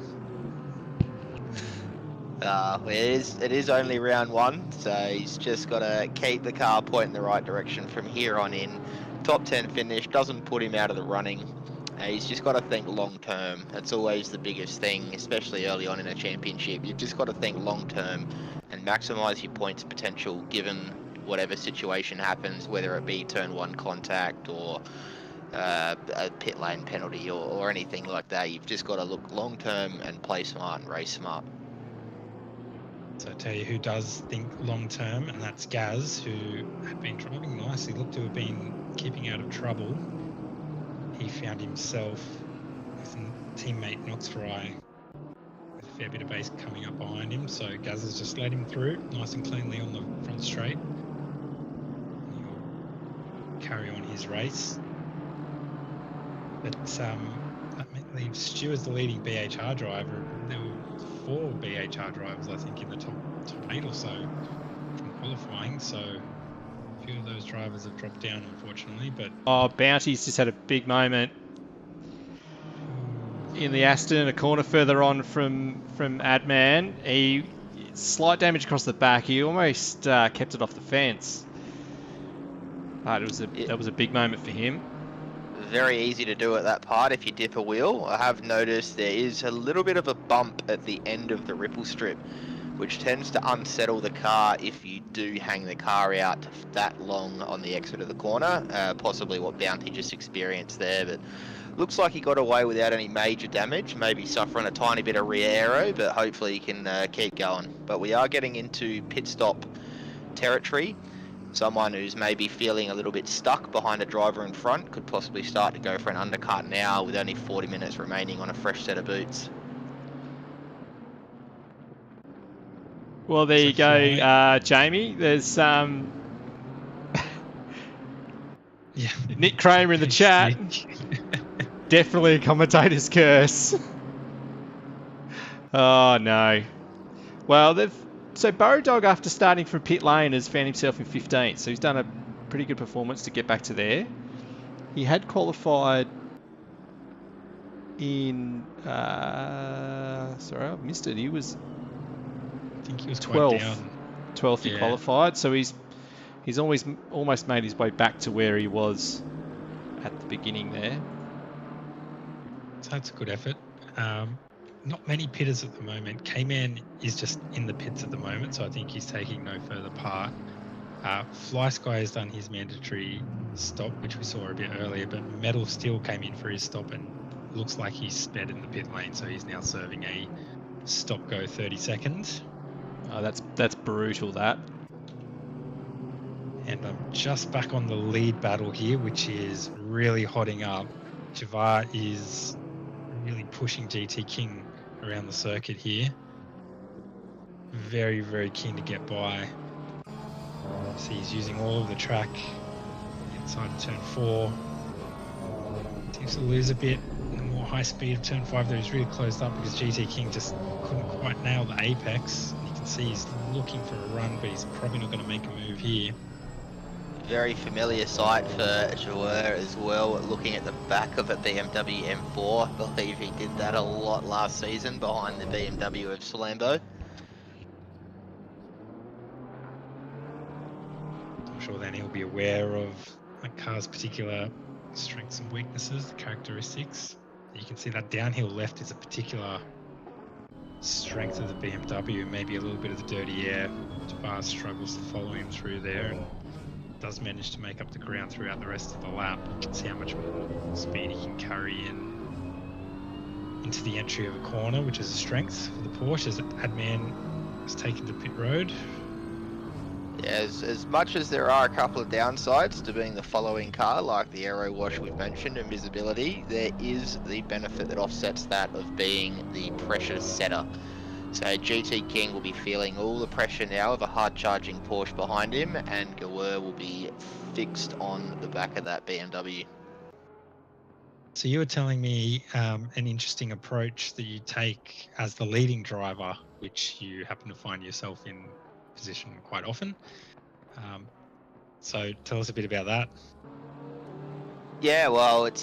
It is only round 1, so he's just got to keep the car pointing the right direction from here on in. Top 10 finish doesn't put him out of the running. He's just got to think long term. That's always the biggest thing, especially early on in a championship. You've just got to think long term and maximise your points potential given whatever situation happens, whether it be turn 1 contact or a pit lane penalty or anything like that. You've just got to look long term and play smart and race smart. So I tell you who does think long term, and that's Gaz, who had been driving nicely, looked to have been keeping out of trouble. He found himself with teammate Knox Fry with a fair bit of base coming up behind him, so Gaz has just led him through nice and cleanly on the front straight. He'll carry on his race. But that leaves Stu as the leading BHR driver. There were 4 BHR drivers, I think, in the top 8 or so from qualifying. So a few of those drivers have dropped down, unfortunately. But Oh, Bounty's just had a big moment in the Aston, a corner further on from Adman. He slight damage across the back. He almost kept it off the fence. But that was a big moment for him. Very easy to do at that part if you dip a wheel. I have noticed there is a little bit of a bump at the end of the ripple strip, which tends to unsettle the car if you do hang the car out that long on the exit of the corner. Possibly what Bounty just experienced there, but looks like he got away without any major damage, maybe suffering a tiny bit of rear aero, but hopefully he can keep going. But we are getting into pit stop territory. Someone who's maybe feeling a little bit stuck behind a driver in front could possibly start to go for an undercut now with only 40 minutes remaining on a fresh set of boots. Well, there you go, Jamie. There's yeah, Nick Kramer in the chat. Definitely a commentator's curse. Oh no. Well, so Burrow Dog, after starting from pit lane, has found himself in 15th. So he's done a pretty good performance to get back to there. He had qualified in. Sorry, I missed it. I think he was 12th. quite down. 12th he qualified. So he's almost made his way back to where he was at the beginning there. So that's a good effort. Not many pitters at the moment. K-Man is just in the pits at the moment, so I think he's taking no further part. Fly Sky has done his mandatory stop, which we saw a bit earlier, but Metal still came in for his stop and looks like he's sped in the pit lane, so he's now serving a stop-go 30 seconds. Oh, that's brutal, that. And I'm just back on the lead battle here, which is really hotting up. Javar is really pushing GT King around the circuit here. Very, very keen to get by. So he's using all of the track inside of turn 4. Seems to lose a bit in the more high speed of turn 5 there. He's really closed up because GT King just couldn't quite nail the apex. You can see he's looking for a run, but he's probably not going to make a move here. Very familiar sight for Jouer as well, looking at the back of a BMW M4. I believe he did that a lot last season behind the BMW of Salambo. I'm sure then he'll be aware of the car's particular strengths and weaknesses, the characteristics. You can see that downhill left is a particular strength of the BMW, maybe a little bit of the dirty air. Javar struggles to follow him through there and does manage to make up the ground throughout the rest of the lap. You can see how much more speed he can carry into the entry of a corner, which is a strength for the Porsche as Adman is taken to pit road. Yeah, as much as there are a couple of downsides to being the following car, like the aero wash we've mentioned and visibility, there is the benefit that offsets that of being the pressure setter. So GT King will be feeling all the pressure now of a hard-charging Porsche behind him, and Jouer will be fixed on the back of that BMW. So you were telling me an interesting approach that you take as the leading driver, which you happen to find yourself in position quite often. So tell us a bit about that. Yeah, well, it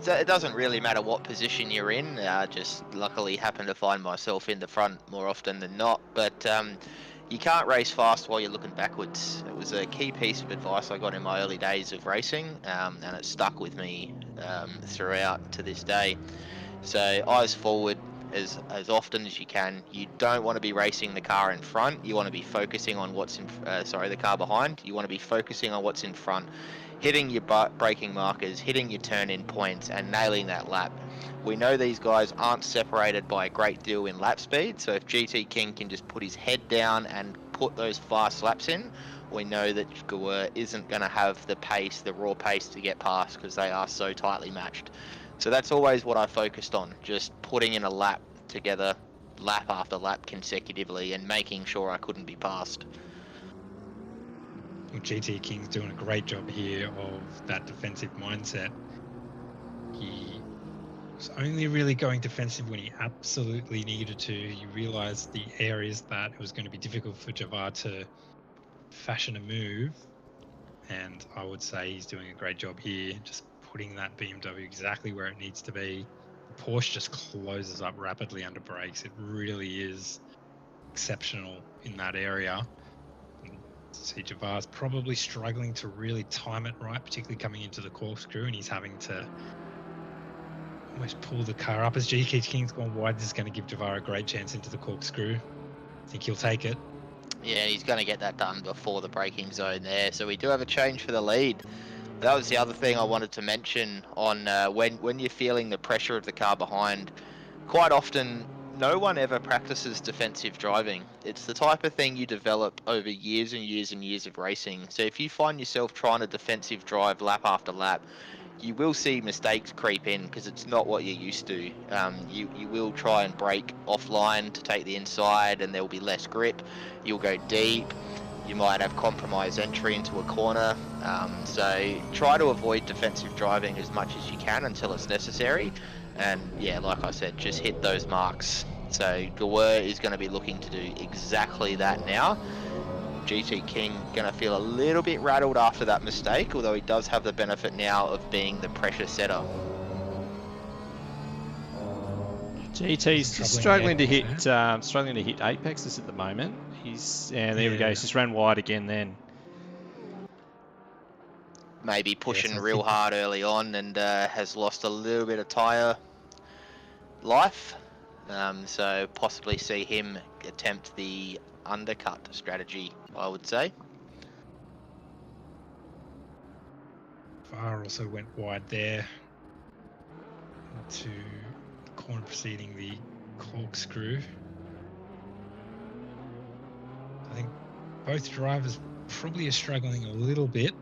doesn't really matter what position you're in. Just luckily happen to find myself in the front more often than not. But you can't race fast while you're looking backwards. It was a key piece of advice I got in my early days of racing, and it stuck with me throughout to this day. So eyes forward as often as you can. You don't want to be racing the car in front. You want to be focusing on what's in the car behind. You want to be focusing on what's in front, hitting your braking markers, hitting your turn-in points, and nailing that lap. We know these guys aren't separated by a great deal in lap speed, so if GT King can just put his head down and put those fast laps in, we know that Jouer isn't going to have the pace, the raw pace to get past, because they are so tightly matched. So that's always what I focused on, just putting in a lap together, lap after lap consecutively, and making sure I couldn't be passed. Well, GT King's doing a great job here of that defensive mindset. He was only really going defensive when he absolutely needed to. He realised the areas that it was going to be difficult for Javar to fashion a move. And I would say he's doing a great job here, just putting that BMW exactly where it needs to be. The Porsche just closes up rapidly under brakes. It really is exceptional in that area. And see, Javar's probably struggling to really time it right, particularly coming into the corkscrew, and he's having to almost pull the car up. As GK King's gone wide, this is going to give Javar a great chance into the corkscrew. I think he'll take it. Yeah, he's going to get that done before the braking zone there. So we do have a change for the lead. That was the other thing I wanted to mention on when you're feeling the pressure of the car behind. Quite often, no one ever practices defensive driving. It's the type of thing you develop over years and years and years of racing. So if you find yourself trying to defensive drive lap after lap, you will see mistakes creep in because it's not what you're used to. You will try and brake offline to take the inside and there will be less grip. You'll go deep. You might have compromised entry into a corner. So try to avoid defensive driving as much as you can until it's necessary. And yeah, like I said, just hit those marks. So Gawur is going to be looking to do exactly that now. GT King going to feel a little bit rattled after that mistake, although he does have the benefit now of being the pressure setter. GT's just struggling to hit apexes at the moment. There we go. He's just ran wide again then. Maybe pushing real hard early on and has lost a little bit of tyre life. So possibly see him attempt the undercut strategy, I would say. Far also went wide there to the corner preceding the corkscrew. I think both drivers probably are struggling a little bit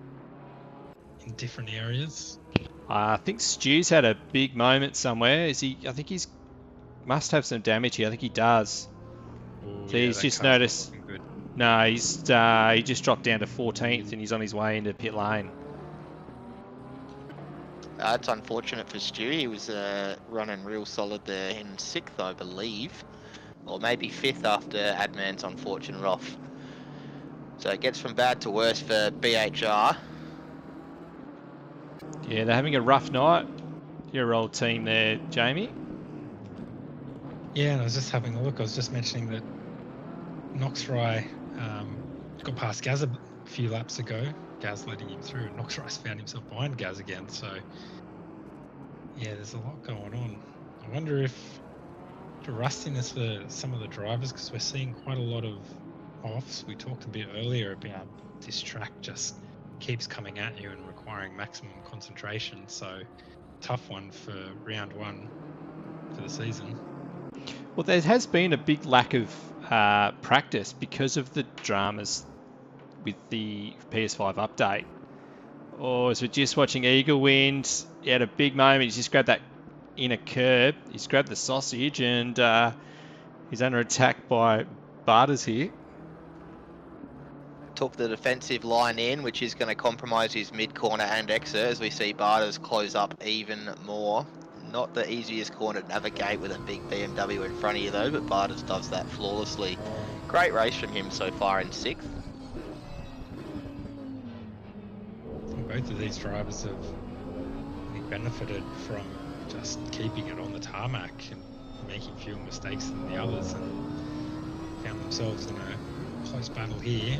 in different areas. I think Stu's had a big moment somewhere. I think he's must have some damage here. I think he does. Ooh, So he's just noticed. No, he just dropped down to 14th and he's on his way into pit lane. It's unfortunate for Stu. He was running real solid there in 6th, I believe. Or maybe 5th after Adman's unfortunate off. So it gets from bad to worse for BHR. Yeah, they're having a rough night. Your old team there, Jamie. Yeah, and I was just having a look. I was just mentioning that Noxray got past Gaz a few laps ago. Gaz letting him through. Noxray's found himself behind Gaz again. So, yeah, there's a lot going on. I wonder if the rustiness for some of the drivers, because we're seeing quite a lot of offs. We talked a bit earlier about this track just keeps coming at you and requiring maximum concentration. So, tough one for round one for the season. Well, there has been a big lack of practice because of the dramas with the PS5 update. Or as we're just watching Eagle Wind, he had a big moment. He's just grabbed that inner curb. He's grabbed the sausage and he's under attack by Barters here. Took the defensive line in, which is going to compromise his mid-corner and exit as we see Barters close up even more. Not the easiest corner to navigate with a big BMW in front of you though, but Barters does that flawlessly. Great race from him so far in 6th. Both of these drivers have really benefited from just keeping it on the tarmac and making fewer mistakes than the others, and found themselves in a close battle here.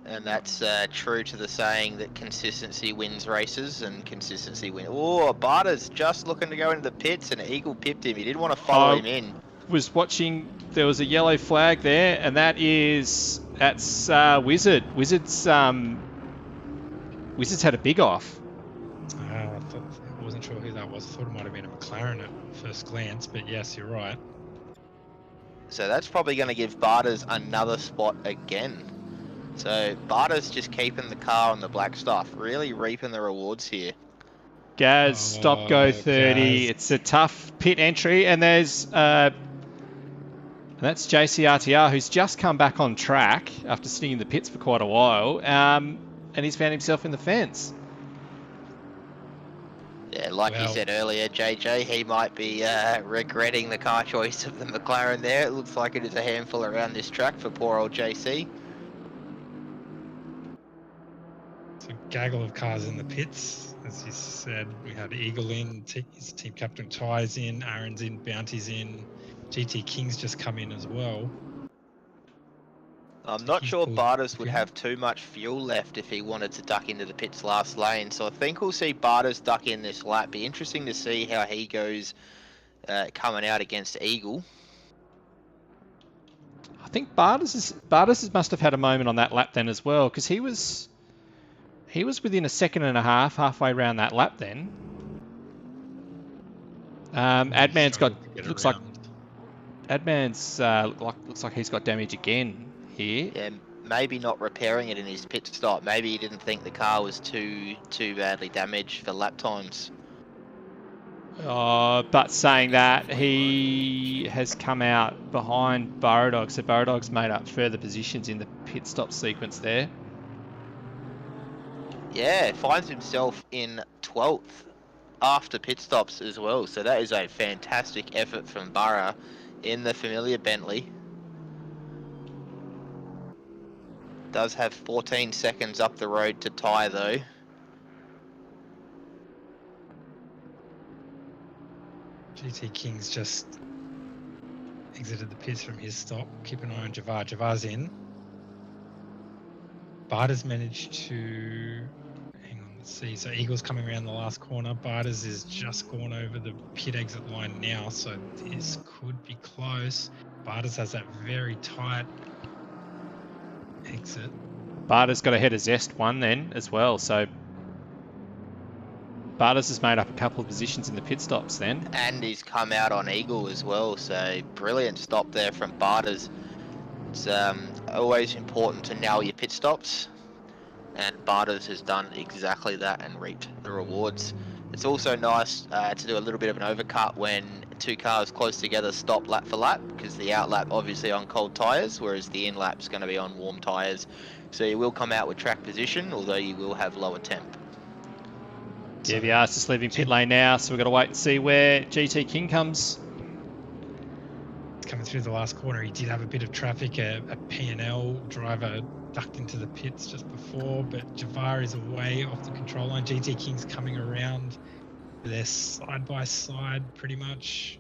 And that's true to the saying that consistency wins races, and consistency wins. Oh, Barters just looking to go into the pits, and Eagle pipped him. He didn't want to follow him in. Was watching. There was a yellow flag there, and that's Wizard. Wizard's had a big off. I wasn't sure who that was. I thought it might have been a McLaren at first glance, but yes, you're right. So that's probably going to give Barters another spot again. So Barters just keeping the car on the black stuff, really reaping the rewards here. Gaz, stop, go 30. Gaz. It's a tough pit entry, and there's that's JCRTR, who's just come back on track after sitting in the pits for quite a while, and he's found himself in the fence. Yeah, like you said earlier, JJ, he might be regretting the car choice of the McLaren there. It looks like it is a handful around this track for poor old JC. So gaggle of cars in the pits. As you said, we had Eagle in, his team captain Ty's in, Aaron's in, Bounty's in, GT King's just come in as well. I'm not sure Bartas would have too much fuel left if he wanted to duck into the pits last lane, so I think we'll see Bartas duck in this lap. Be interesting to see how he goes coming out against Eagle. I think Bartas must have had a moment on that lap then as well, because he was within a second and a half, halfway around that lap then. Adman's looks like he's got damage again here. Yeah, maybe not repairing it in his pit stop. Maybe he didn't think the car was too badly damaged for lap times. But saying that, he has come out behind Burrodog, so Burrodog's made up further positions in the pit stop sequence there. Yeah, finds himself in 12th after pit stops as well, so that is a fantastic effort from Burrow in the familiar Bentley. Does have 14 seconds up the road to Ty though. GT King's just exited the pits from his stop. Keep an eye on Javar. Javar's in. Bartas managed to... Hang on, let's see. So Eagle's coming around the last corner. Bartas is just gone over the pit exit line now, so this could be close. Bartas has that very tight exit. Bartas got ahead of Zest one then as well, so Bartas has made up a couple of positions in the pit stops then. And he's come out on Eagle as well, so brilliant stop there from Bartas. It's always important to nail your pit stops, and Bartas has done exactly that and reaped the rewards. It's also nice to do a little bit of an overcut when two cars close together stop lap for lap, because the out lap obviously on cold tyres, whereas the in lap's going to be on warm tyres. So you will come out with track position, although you will have lower temp. Yeah, VR's just leaving pit lane now, so we've got to wait and see where GT King comes. Coming through the last corner, he did have a bit of traffic. A P&L driver ducked into the pits just before, but Javar is away off the control line. GT King's coming around. They're side by side pretty much.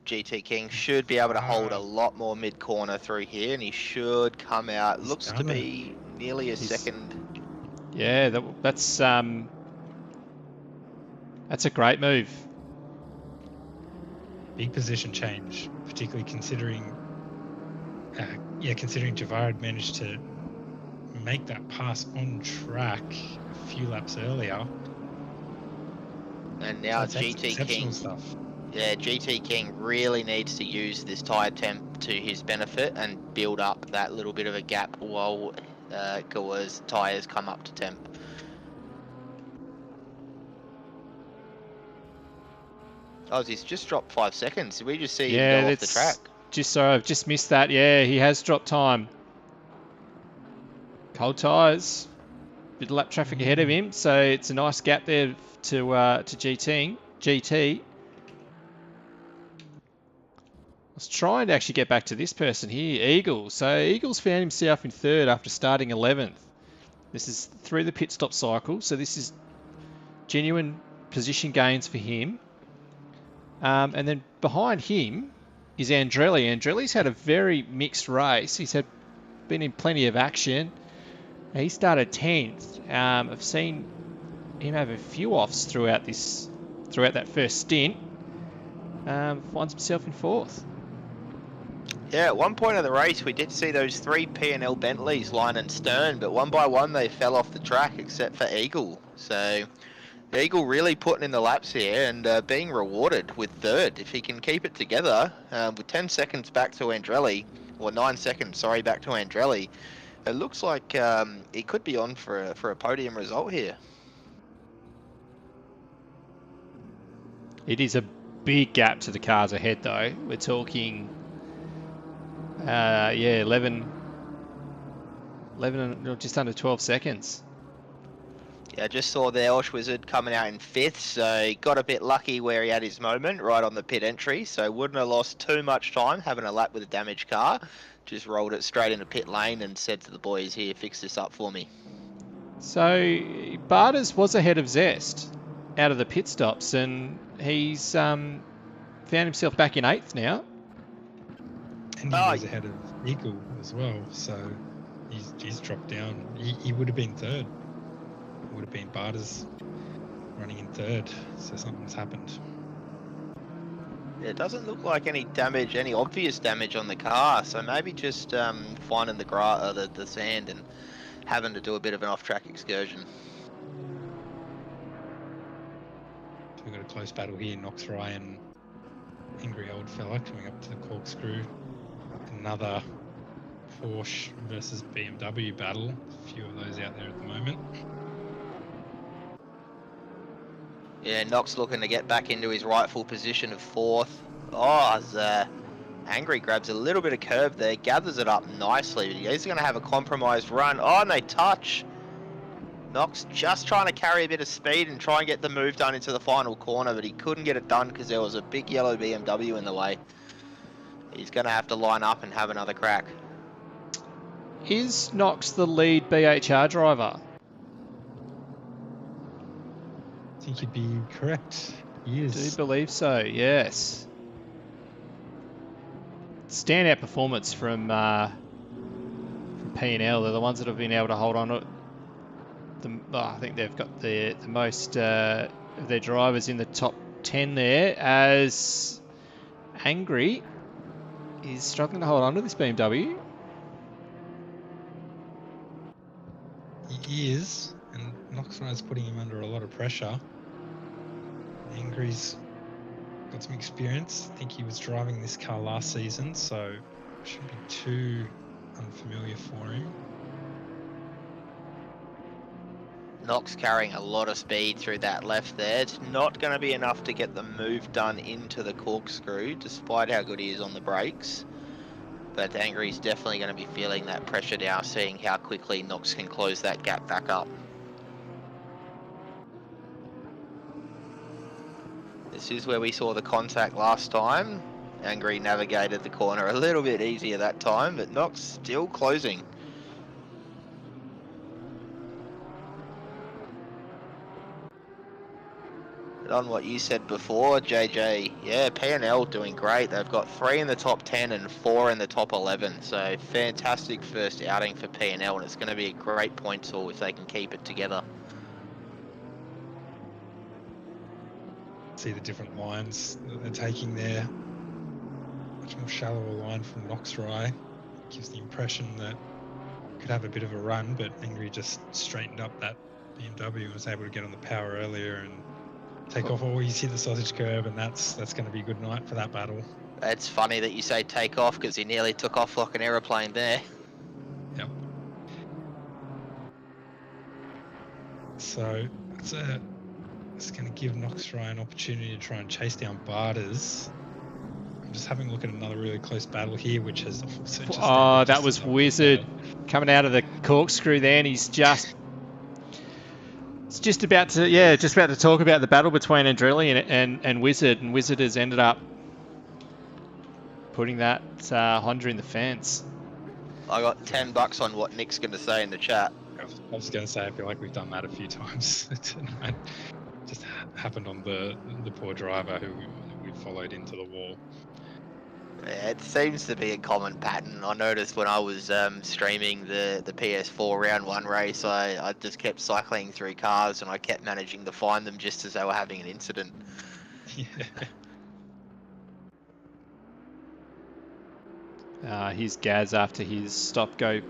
GT King should be able to hold a lot more mid-corner through here, and he should come out. Looks to be nearly a second. Yeah, that's a great move. Big position change, particularly considering Javar had managed to make that pass on track a few laps earlier. And now so GT King, yeah, GT King really needs to use this tyre temp to his benefit and build up that little bit of a gap while Gawa's tyres come up to temp. Oh, he's just dropped 5 seconds. Did we just see him go off the track? I've just missed that. Yeah, he has dropped time. Cold tyres. Bit of lap traffic ahead of him, so it's a nice gap there to GT. I was trying to actually get back to this person here, Eagle. So Eagle's found himself in third after starting 11th. This is through the pit stop cycle, so this is genuine position gains for him. And then behind him is Andrelli. Andrelli's had a very mixed race. He's been in plenty of action. He started 10th. I've seen him have a few offs throughout that first stint. Finds himself in 4th. Yeah, at one point in the race, we did see those 3 P&L Bentleys line and stern, but one by one they fell off the track, except for Eagle. So Eagle really putting in the laps here and being rewarded with third. If he can keep it together with 10 seconds back to Andrelli, or 9 seconds, sorry, back to Andrelli, it looks like he could be on for a podium result here. It is a big gap to the cars ahead, though. We're talking, 11 and just under 12 seconds. Yeah, I just saw there Osh Wizard coming out in 5th, so he got a bit lucky where he had his moment right on the pit entry, so wouldn't have lost too much time having a lap with a damaged car. Just rolled it straight into pit lane and said to the boys, here, fix this up for me. So Barters was ahead of Zest out of the pit stops, and he's found himself back in 8th now. And he was ahead of Eagle as well, so he's dropped down. He would have been 3rd. Would have been Barters running in 3rd, so something's happened. Yeah, it doesn't look like any damage, any obvious damage on the car, so maybe just finding the sand and having to do a bit of an off-track excursion. We've got a close battle here, Knox Ryan, Angry Old Fella coming up to the corkscrew. Another Porsche versus BMW battle. A few of those out there at the moment. Yeah, Knox looking to get back into his rightful position of 4th. Oh, as Angry grabs a little bit of curve there, gathers it up nicely. He's going to have a compromised run. Oh, and they touch. Knox just trying to carry a bit of speed and try and get the move done into the final corner, but he couldn't get it done because there was a big yellow BMW in the way. He's going to have to line up and have another crack. Is Knox the lead BHR driver? I think you'd be correct. He is. Do you believe so? Yes. Standout performance from P&L. They're the ones that have been able to hold on to it. I think they've got the most of their drivers in the top 10 there, as Angry is struggling to hold on to this BMW. He is, and Knoxray's putting him under a lot of pressure. Angry's got some experience. I think he was driving this car last season, so it shouldn't be too unfamiliar for him. Knox carrying a lot of speed through that left there. It's not going to be enough to get the move done into the corkscrew, despite how good he is on the brakes. But Angry's definitely going to be feeling that pressure now, seeing how quickly Knox can close that gap back up. This is where we saw the contact last time. Angry navigated the corner a little bit easier that time, but Knox still closing. But on what you said before, JJ, yeah, P&L doing great. They've got 3 in the top 10 and 4 in the top 11. So fantastic first outing for P&L, and it's going to be a great point haul if they can keep it together. See the different lines that they're taking there. Much more shallower line from Knoxray. Gives the impression that could have a bit of a run, but Angry just straightened up that BMW and was able to get on the power earlier and take off. Oh, you see the sausage curve, and that's going to be a good night for that battle. It's funny that you say take off, because he nearly took off like an aeroplane there. Yep. So it's going to give Knoxray an opportunity to try and chase down Barters. I'm just having a look at another really close battle here, which has also just... Oh, that was Wizard coming out of the corkscrew there, and he's just... It's just about to talk about the battle between Andrelli and Wizard, and Wizard has ended up putting that Honda in the fence. I got $10 on what Nick's going to say in the chat. I was going to say, I feel like we've done that a few times tonight. Just happened on the poor driver who we followed into the wall. Yeah, it seems to be a common pattern. I noticed when I was streaming the PS4 round 1 race, I just kept cycling through cars and I kept managing to find them just as they were having an incident. Yeah. Here's Gaz after his stop-go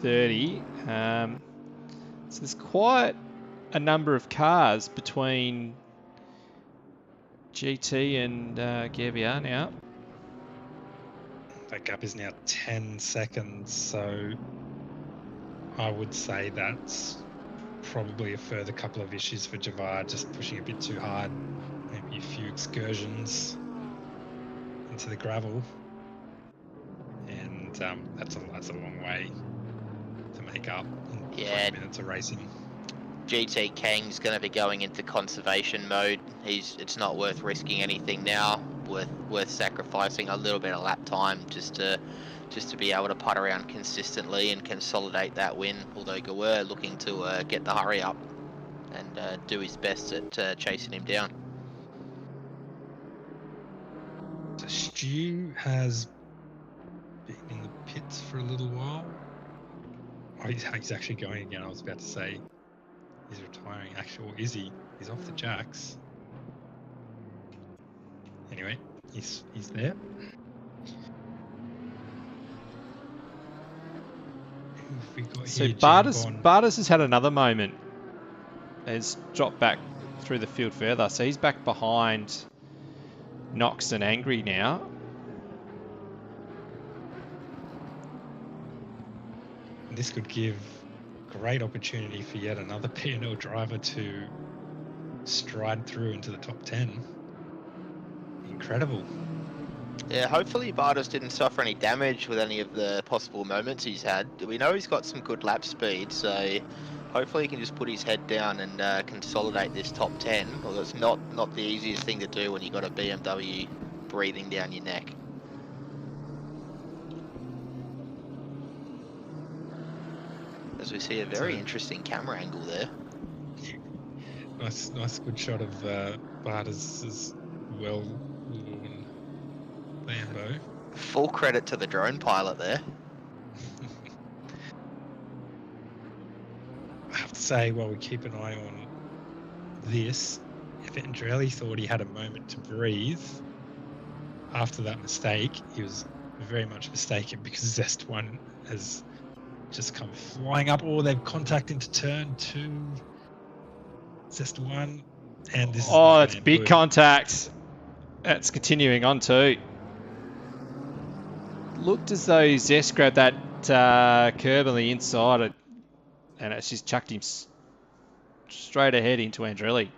30. So there's quite a number of cars between GT and Gerbia now. That gap is now 10 seconds, so I would say that's probably a further couple of issues for Javad, just pushing a bit too hard. Maybe a few excursions into the gravel, and that's a long way to make up in 20 minutes of racing. GT Kang's going to be going into conservation mode. It's not worth risking anything now. Worth sacrificing a little bit of lap time just to be able to putt around consistently and consolidate that win. Although Gawur looking to get the hurry up and do his best at chasing him down. So Stu has been in the pits for a little while. Oh, he's actually going again. I was about to say he's retiring. Actually, or is he? He's off the jacks. Anyway, he's there. Who have we got So here? Bardas has had another moment. Has dropped back through the field further. So he's back behind Knox and Angry now. This could give great opportunity for yet another P&L driver to stride through into the top 10. Incredible. Yeah, hopefully Bardas didn't suffer any damage with any of the possible moments he's had. We know he's got some good lap speed, so hopefully he can just put his head down and consolidate this top 10. Although it's not the easiest thing to do when you've got a BMW breathing down your neck. As we see a very interesting camera angle there. Nice good shot of Bardas' well-worn Lambo. Full credit to the drone pilot there. I have to say, while we keep an eye on this, if Andrelli thought he had a moment to breathe after that mistake, he was very much mistaken, because Zest 1 has just come flying up. Oh, they've contact into turn 2. Zest 1. And this is it's big contact. That's continuing on too. Looked as though Zest grabbed that curb on the inside and it's just chucked him straight ahead into Andrelli.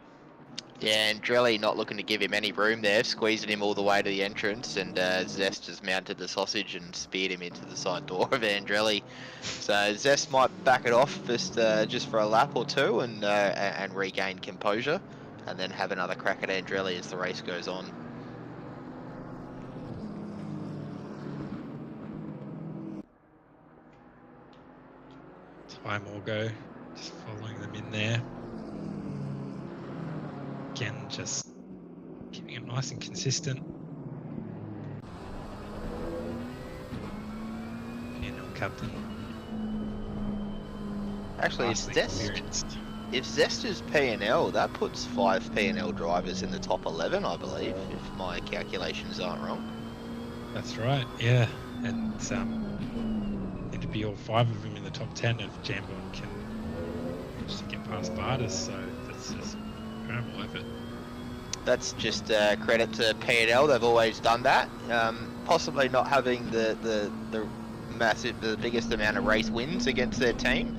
Yeah, Andrelli not looking to give him any room there, squeezing him all the way to the entrance, and Zest has mounted the sausage and speared him into the side door of Andrelli. So Zest might back it off just for a lap or two and regain composure, and then have another crack at Andrelli as the race goes on. Time will go, just following them in there. Again, just keeping it nice and consistent. P&L captain. Actually, if Zest is P&L, that puts 5 P&L drivers in the top 11, I believe, if my calculations aren't wrong. That's right, yeah. And to be all 5 of them in the top 10 if Jambon can just get past Bardas, so that's just incredible effort. That's just credit to P&L. They've always done that. Possibly not having the biggest amount of race wins against their team,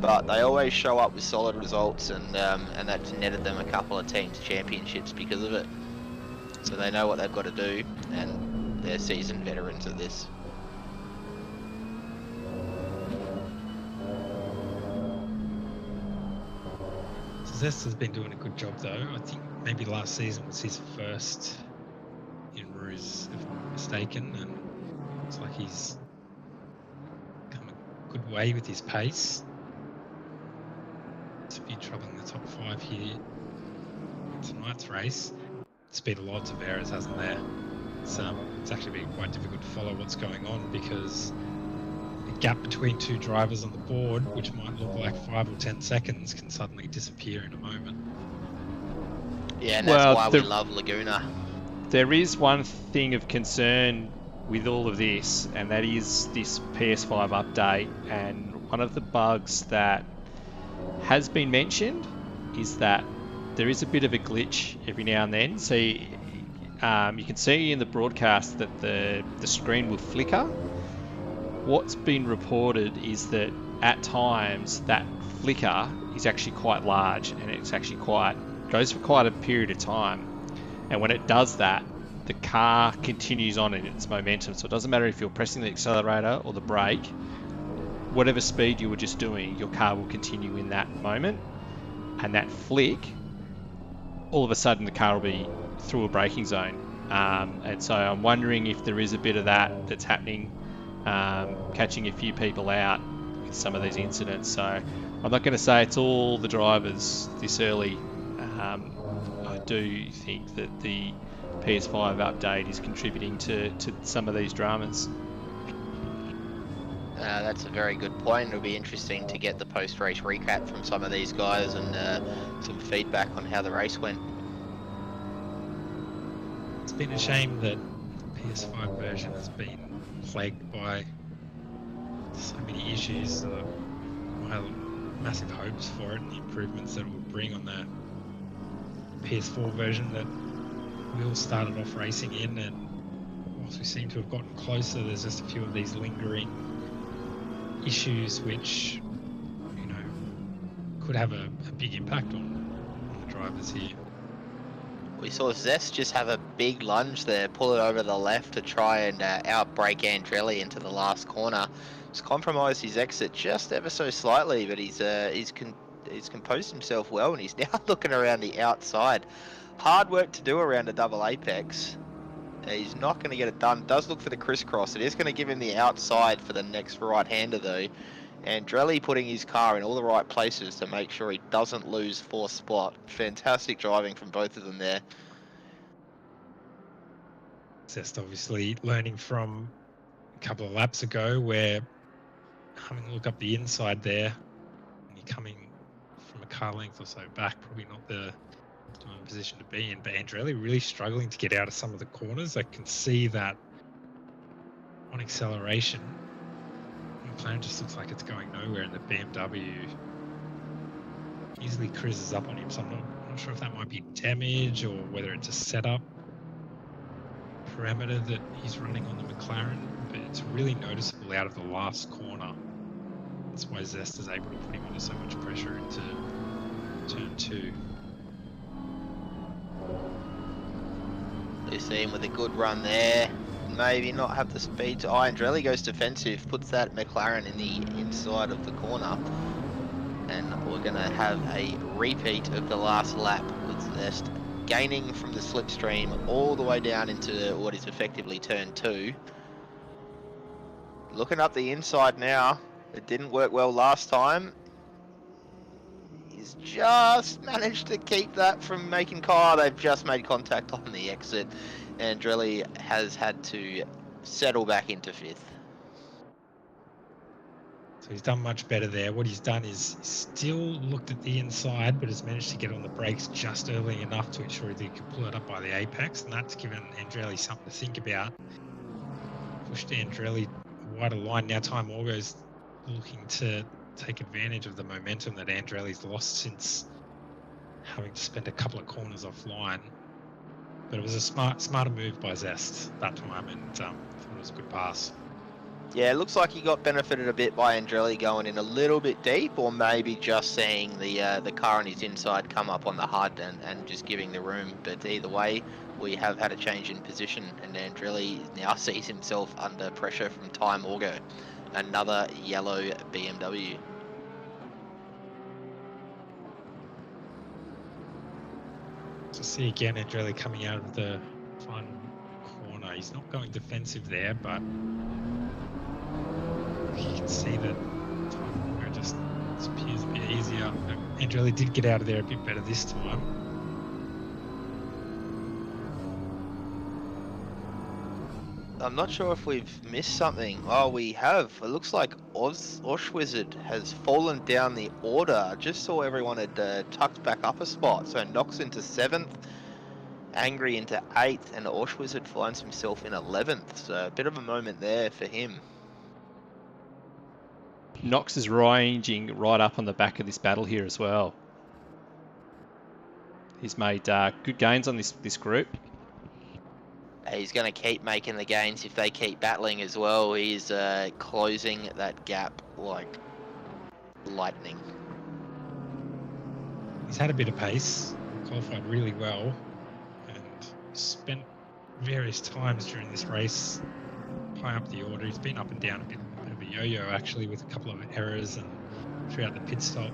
but they always show up with solid results, and that's netted them a couple of teams championships because of it. So they know what they've got to do, and they're seasoned veterans at this. Zest has been doing a good job though. I think maybe last season was his first in Rooz, if I'm not mistaken, and it's like he's come a good way with his pace. To be troubling the top 5 here in tonight's race. It's been lots of errors, hasn't there? It's actually been quite difficult to follow what's going on, because the gap between 2 drivers on the board, which might look like 5 or 10 seconds, can suddenly disappear in a moment. Yeah, and that's why we love Laguna. There is one thing of concern with all of this, and that is this PS5 update. And one of the bugs that has been mentioned is that there is a bit of a glitch every now and then. So you can see in the broadcast that the screen will flicker. What's been reported is that at times that flicker is actually quite large, and it's actually goes for quite a period of time. And when it does that, the car continues on in its momentum. So it doesn't matter if you're pressing the accelerator or the brake, whatever speed you were just doing, your car will continue in that moment. and that flick, all of a sudden the car will be through a braking zone. And so I'm wondering if there is a bit of that that's happening, catching a few people out with some of these incidents. So I'm not going to say it's all the drivers this early. I do think that the PS5 update is contributing to some of these dramas. That's a very good point. It'll be interesting to get the post-race recap from some of these guys and some feedback on how the race went. It's been a shame that the PS5 version has been plagued by so many issues. I have massive hopes for it and the improvements that it will bring on the PS4 version that we all started off racing in, and whilst we seem to have gotten closer, there's just a few of these lingering issues which, you know, could have a big impact on the drivers here. We saw Zest just have a big lunge there, pull it over the left to try and outbrake Andretti into the last corner. He's compromised his exit just ever so slightly, but he's composed himself well, and he's now looking around the outside. Hard work to do around a double apex. He's not going to get it done. Does look for the crisscross. It is going to give him the outside for the next right-hander though. Andretti putting his car in all the right places to make sure he doesn't lose fourth spot. Fantastic driving from both of them there. Just obviously learning from a couple of laps ago where having a look up the inside there, and you're coming from a car length or so back, probably not the optimum position to be in, but Andretti really struggling to get out of some of the corners. I can see that on acceleration, McLaren just looks like it's going nowhere, and the BMW easily cruises up on him. So I'm not sure if that might be damage or whether it's a setup parameter that he's running on the McLaren, but it's really noticeable out of the last corner. That's why Zest is able to put him under so much pressure into turn 2. We see him with a good run there. Maybe not have the speed to... Andretti goes defensive, puts that McLaren in the inside of the corner. And we're going to have a repeat of the last lap with Zest gaining from the slipstream all the way down into what is effectively turn 2. Looking up the inside now. It didn't work well last time. He's just managed to keep that from making car. They've just made contact on the exit. Andretti has had to settle back into 5th. So he's done much better there. What he's done is still looked at the inside, but has managed to get on the brakes just early enough to ensure that he could pull it up by the apex, and that's given Andretti something to think about. Pushed Andretti wider line. Now Time Orgo's looking to take advantage of the momentum that Andretti's lost since having to spend a couple of corners offline. But it was a smarter move by Zest that time, and I thought it was a good pass. Yeah, it looks like he got benefited a bit by Andretti going in a little bit deep, or maybe just seeing the car on his inside come up on the HUD and just giving the room. But either way, we have had a change in position, and Andretti now sees himself under pressure from Time Orgo. Another yellow BMW. So see again Andretti coming out of the final corner. He's not going defensive there, but you can see that it just appears a bit easier. Andretti did get out of there a bit better this time. I'm not sure if we've missed something. Oh, we have. It looks like Oshwizard has fallen down the order. I just saw everyone had tucked back up a spot. So Knox into 7th, Angry into 8th, and Oshwizard finds himself in 11th. So a bit of a moment there for him. Knox is ranging right up on the back of this battle here as well. He's made good gains on this group. He's going to keep making the gains if they keep battling as well. He's closing that gap like lightning. He's had a bit of pace, qualified really well, and spent various times during this race high up the order. He's been up and down a bit of a yo-yo actually, with a couple of errors and throughout the pit stop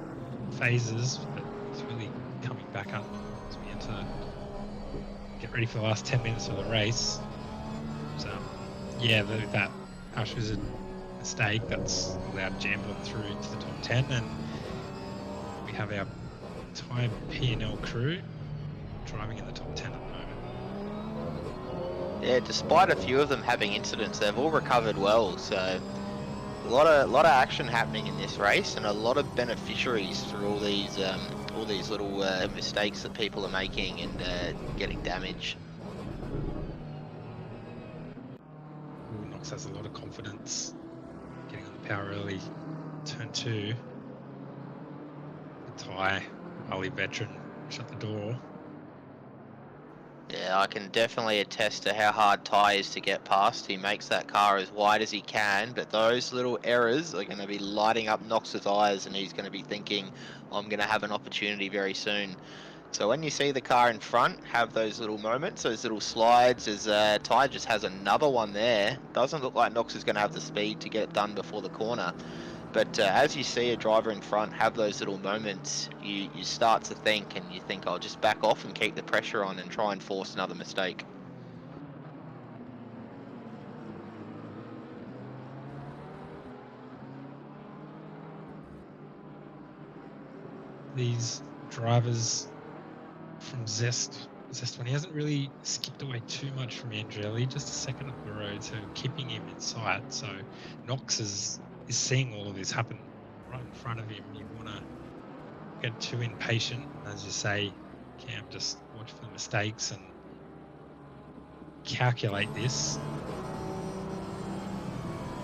phases, but he's really back up as we enter, get ready for the last 10 minutes of the race. So, yeah, that Hush was a mistake that's allowed Jambon through to the top 10, and we have our entire P&L crew driving in the top 10 at the moment. Yeah, despite a few of them having incidents, they've all recovered well. So a lot of action happening in this race, and a lot of beneficiaries through all these little mistakes that people are making and getting damage. Ooh, Knox has a lot of confidence, getting on the power early. Turn 2. The Thai, Ali veteran, shut the door. Yeah, I can definitely attest to how hard Ty is to get past. He makes that car as wide as he can, but those little errors are going to be lighting up Knox's eyes, and he's going to be thinking, I'm going to have an opportunity very soon. So when you see the car in front have those little moments, those little slides, as Ty just has another one there, doesn't look like Knox is going to have the speed to get it done before the corner. But as you see a driver in front have those little moments, you start to think, and you think, I'll just back off and keep the pressure on and try and force another mistake. These drivers from Zest one, he hasn't really skipped away too much from Angeli, just a second up the road, so keeping him in sight. So Knox is seeing all of this happen right in front of him. You want to get too impatient, as you say, Cam, just watch for the mistakes and calculate this.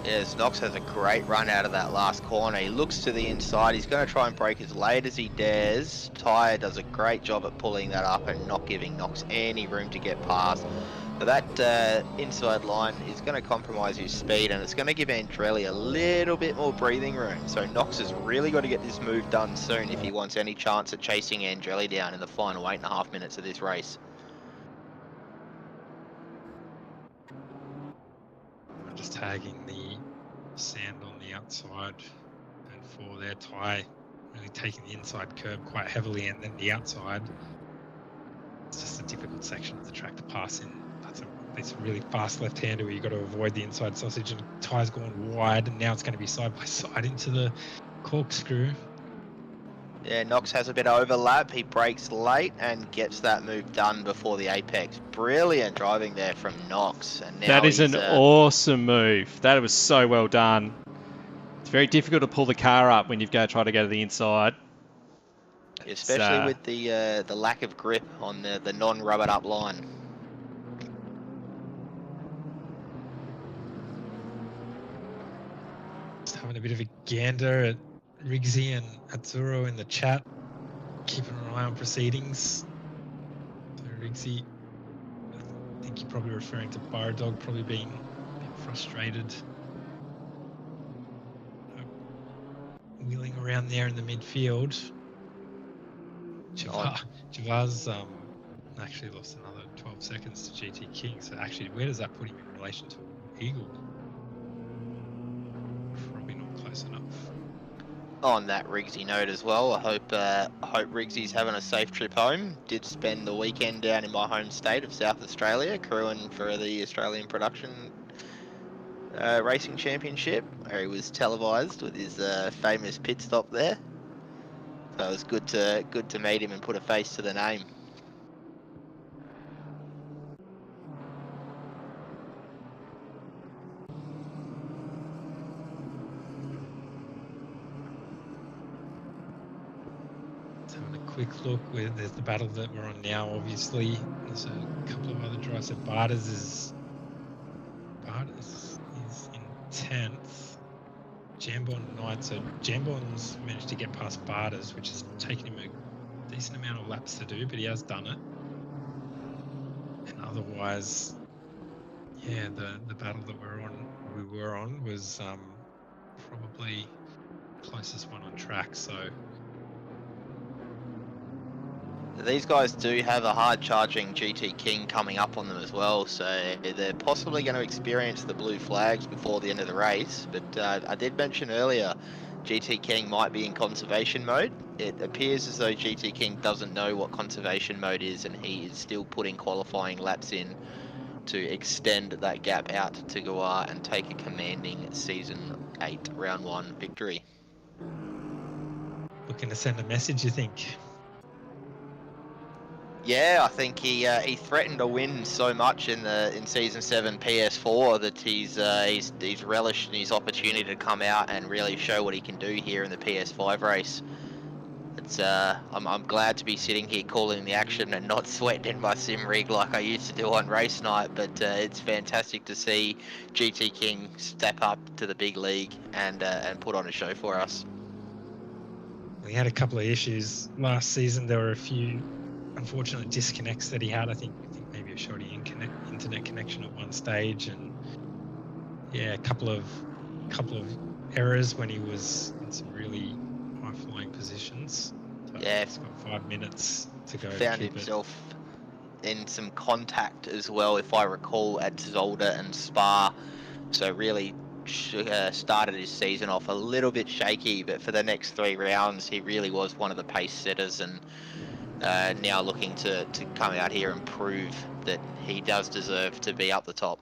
Yes, Knox has a great run out of that last corner. He looks to the inside. He's going to try and brake as late as he dares. Ty does a great job at pulling that up and not giving Knox any room to get past. But that inside line is going to compromise his speed, and it's going to give Andrelli a little bit more breathing room. So Knox has really got to get this move done soon if he wants any chance at chasing Andrelli down in the final 8.5 minutes of this race. I'm just tagging the sand on the outside, and for their Ty really taking the inside curb quite heavily, and then the outside. It's just a difficult section of the track to pass in. It's a really fast left-hander where you've got to avoid the inside sausage, and Ty's gone wide, and now it's going to be side by side into the corkscrew. Yeah, Knox has a bit of overlap. He brakes late and gets that move done before the apex. Brilliant driving there from Knox. And now that is an awesome move. That was so well done. It's very difficult to pull the car up when you've got to try to go to the inside. Especially with the lack of grip on the non-rubbered up line. Just having a bit of a gander at Riggsy and Azzurro in the chat, keeping an eye on proceedings. So Riggsy, I think you're probably referring to Bardog probably being a bit frustrated. Wheeling around there in the midfield. Javar's actually lost another 12 seconds to GT King, so actually where does that put him in relation to Eagle? Probably not close enough. On that Riggsy note as well, I hope Riggsy's having a safe trip home. Did spend the weekend down in my home state of South Australia, crewing for the Australian Production Racing Championship, where he was televised with his famous pit stop there. So it was good to meet him and put a face to the name. Quick look, there's the battle that we're on now, obviously. There's a couple of other drives. So Barters is in 10th. Jambon 9th. So Jambon's managed to get past Barters, which has taken him a decent amount of laps to do, but he has done it. And otherwise, yeah, the battle that we were on was probably the closest one on track. So these guys do have a hard-charging GT King coming up on them as well, so they're possibly going to experience the blue flags before the end of the race. But I did mention earlier, GT King might be in conservation mode, it appears as though GT King doesn't know what conservation mode is, and he is still putting qualifying laps in to extend that gap out to Goa and take a commanding Season 8 Round 1 victory. Looking to send a message, you think? Yeah, I think he threatened to win so much in Season 7 PS4 that he's relished in his opportunity to come out and really show what he can do here in the PS5 race. It's I'm glad to be sitting here calling the action and not sweating in my sim rig like I used to do on race night. But it's fantastic to see GT King step up to the big league and put on a show for us. We had a couple of issues last season. There were a few unfortunate disconnects that he had. I think maybe a shoddy internet connection at one stage, and yeah, a couple of errors when he was in some really high flying positions. So Yeah, he's got 5 minutes to go. found to keep himself in some contact as well, if I recall, at Zolder and Spa. So really started his season off a little bit shaky, but for the next 3 rounds, he really was one of the pace setters, and now looking to come out here and prove that he does deserve to be up the top.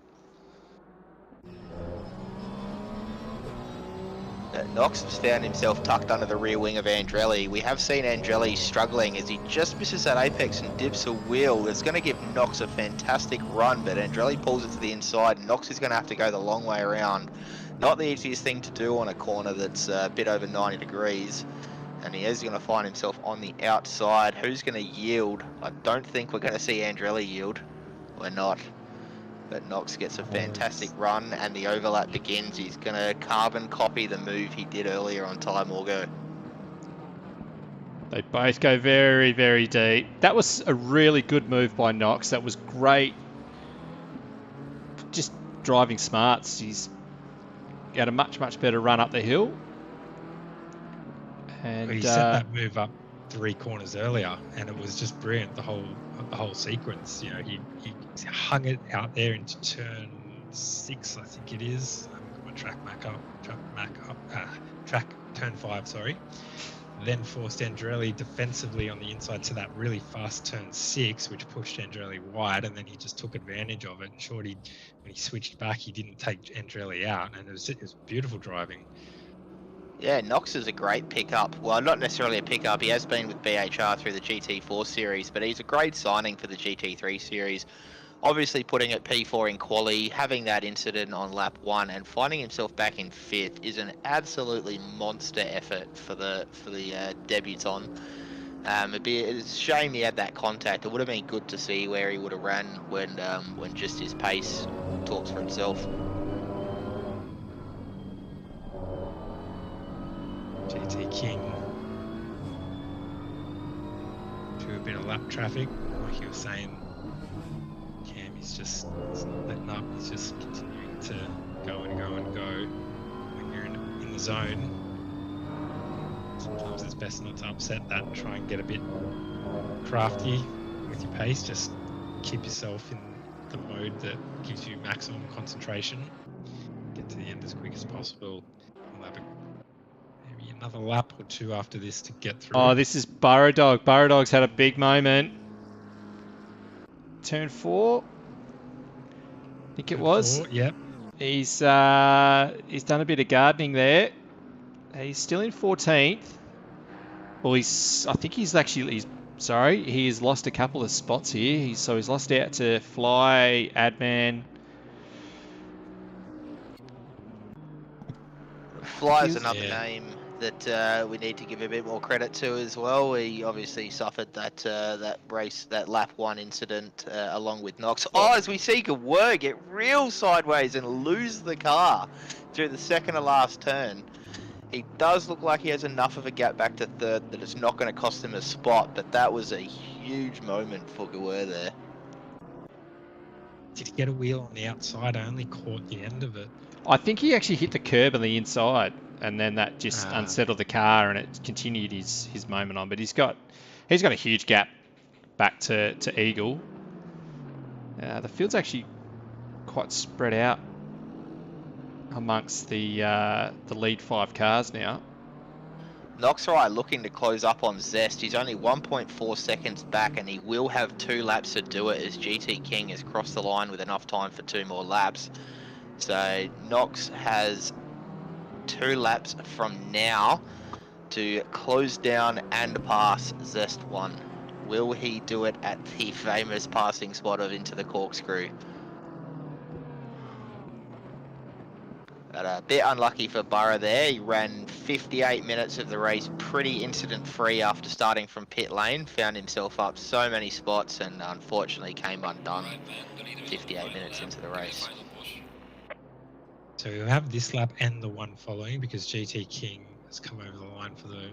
Knox has found himself tucked under the rear wing of Andrelli. We have seen Andrelli struggling as he just misses that apex and dips a wheel. It's going to give Knox a fantastic run, but Andrelli pulls it to the inside. Knox is going to have to go the long way around. Not the easiest thing to do on a corner that's a bit over 90 degrees. And he is going to find himself on the outside. Who's going to yield? I don't think we're going to see Andrelli yield. We're not. But Knox gets a fantastic run, and the overlap begins. He's going to carbon copy the move he did earlier on Time Will Go. They both go very, very deep. That was a really good move by Knox. That was great. Just driving smarts. He's got a much, much better run up the hill. And he set that move up 3 corners earlier, and it was just brilliant. The whole sequence. You know, he hung it out there into turn 6, I think it is. I've got my track turn 5, sorry. Then forced Andrelli defensively on the inside to that really fast turn 6, which pushed Andrelli wide, and then he just took advantage of it. And Shorty, when he switched back, he didn't take Andrelli out, and it was beautiful driving. Yeah, Knox is a great pickup. Well, not necessarily a pickup. He has been with BHR through the GT4 series, but he's a great signing for the GT3 series. Obviously putting at P4 in quali, having that incident on lap 1 and finding himself back in 5th is an absolutely monster effort for the debutant. It'd be a shame he had that contact. It would have been good to see where he would have ran when just his pace talks for himself. GT King to a bit of lap traffic, like you were saying. Cam, he's not letting up. He's just continuing to go and go and go. When you're in the zone, sometimes it's best not to upset that. Try and get a bit crafty with your pace. Just keep yourself in the mode that gives you maximum concentration. Get to the end as quick as possible. We'll have maybe another lap or 2 after this to get through. Oh, this is Burrow Dog. Burrow Dog's had a big moment. Turn 4, I think it was. 4, yep. He's done a bit of gardening there. He's still in 14th. Well, he's lost a couple of spots here. He's lost out to Fly, Adman. Fly is another name that we need to give a bit more credit to as well. He obviously suffered that lap 1 incident along with Knox. Oh, as we see Gawur get real sideways and lose the car through the second to last turn. He does look like he has enough of a gap back to 3rd that it's not going to cost him a spot, but that was a huge moment for Gawur there. Did he get a wheel on the outside? I only caught the end of it. I think he actually hit the curb on the inside, and then that just unsettled the car, and it continued his moment on. But he's got a huge gap back to Eagle. The field's actually quite spread out amongst the lead 5 cars now. Noxrai looking to close up on Zest. He's only 1.4 seconds back, and he will have 2 laps to do it as GT King has crossed the line with enough time for 2 more laps. So Nox has 2 laps from now to close down and pass Zest 1. Will he do it at the famous passing spot of Into the Corkscrew? But a bit unlucky for Burrow there. He ran 58 minutes of the race pretty incident-free after starting from pit lane. Found himself up so many spots and unfortunately came undone 58 minutes into the race. So we'll have this lap and the one following because GT King has come over the line for the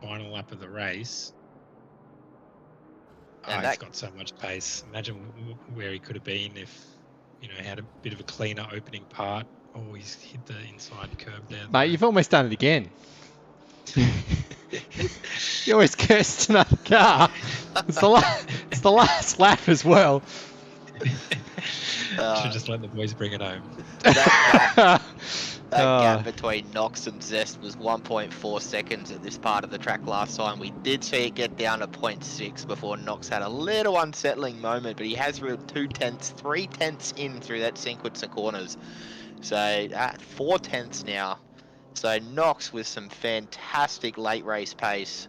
final lap of the race. And He's got so much pace. Imagine where he could have been if, you know, had a bit of a cleaner opening part. Oh, he's hit the inside curb there. Mate, you've almost done it again. You always cursed another car. It's the last lap as well. Should just let the boys bring it home. That gap between Nox and Zest was 1.4 seconds at this part of the track last time. We did see it get down to 0.6 before Nox had a little unsettling moment, but he has reeled 3 tenths in through that sequence of corners. So 4 tenths now. So Nox with some fantastic late race pace.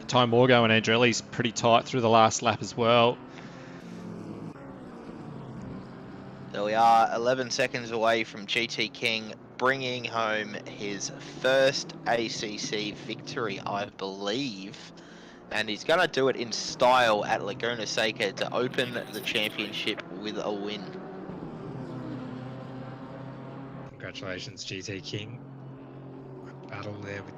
Ty Morgo and Andrelli's pretty tight through the last lap as well. There we are, 11 seconds away from GT King bringing home his first ACC victory, I believe. And he's going to do it in style at Laguna Seca to open the championship with a win. Congratulations, GT King. Battle there with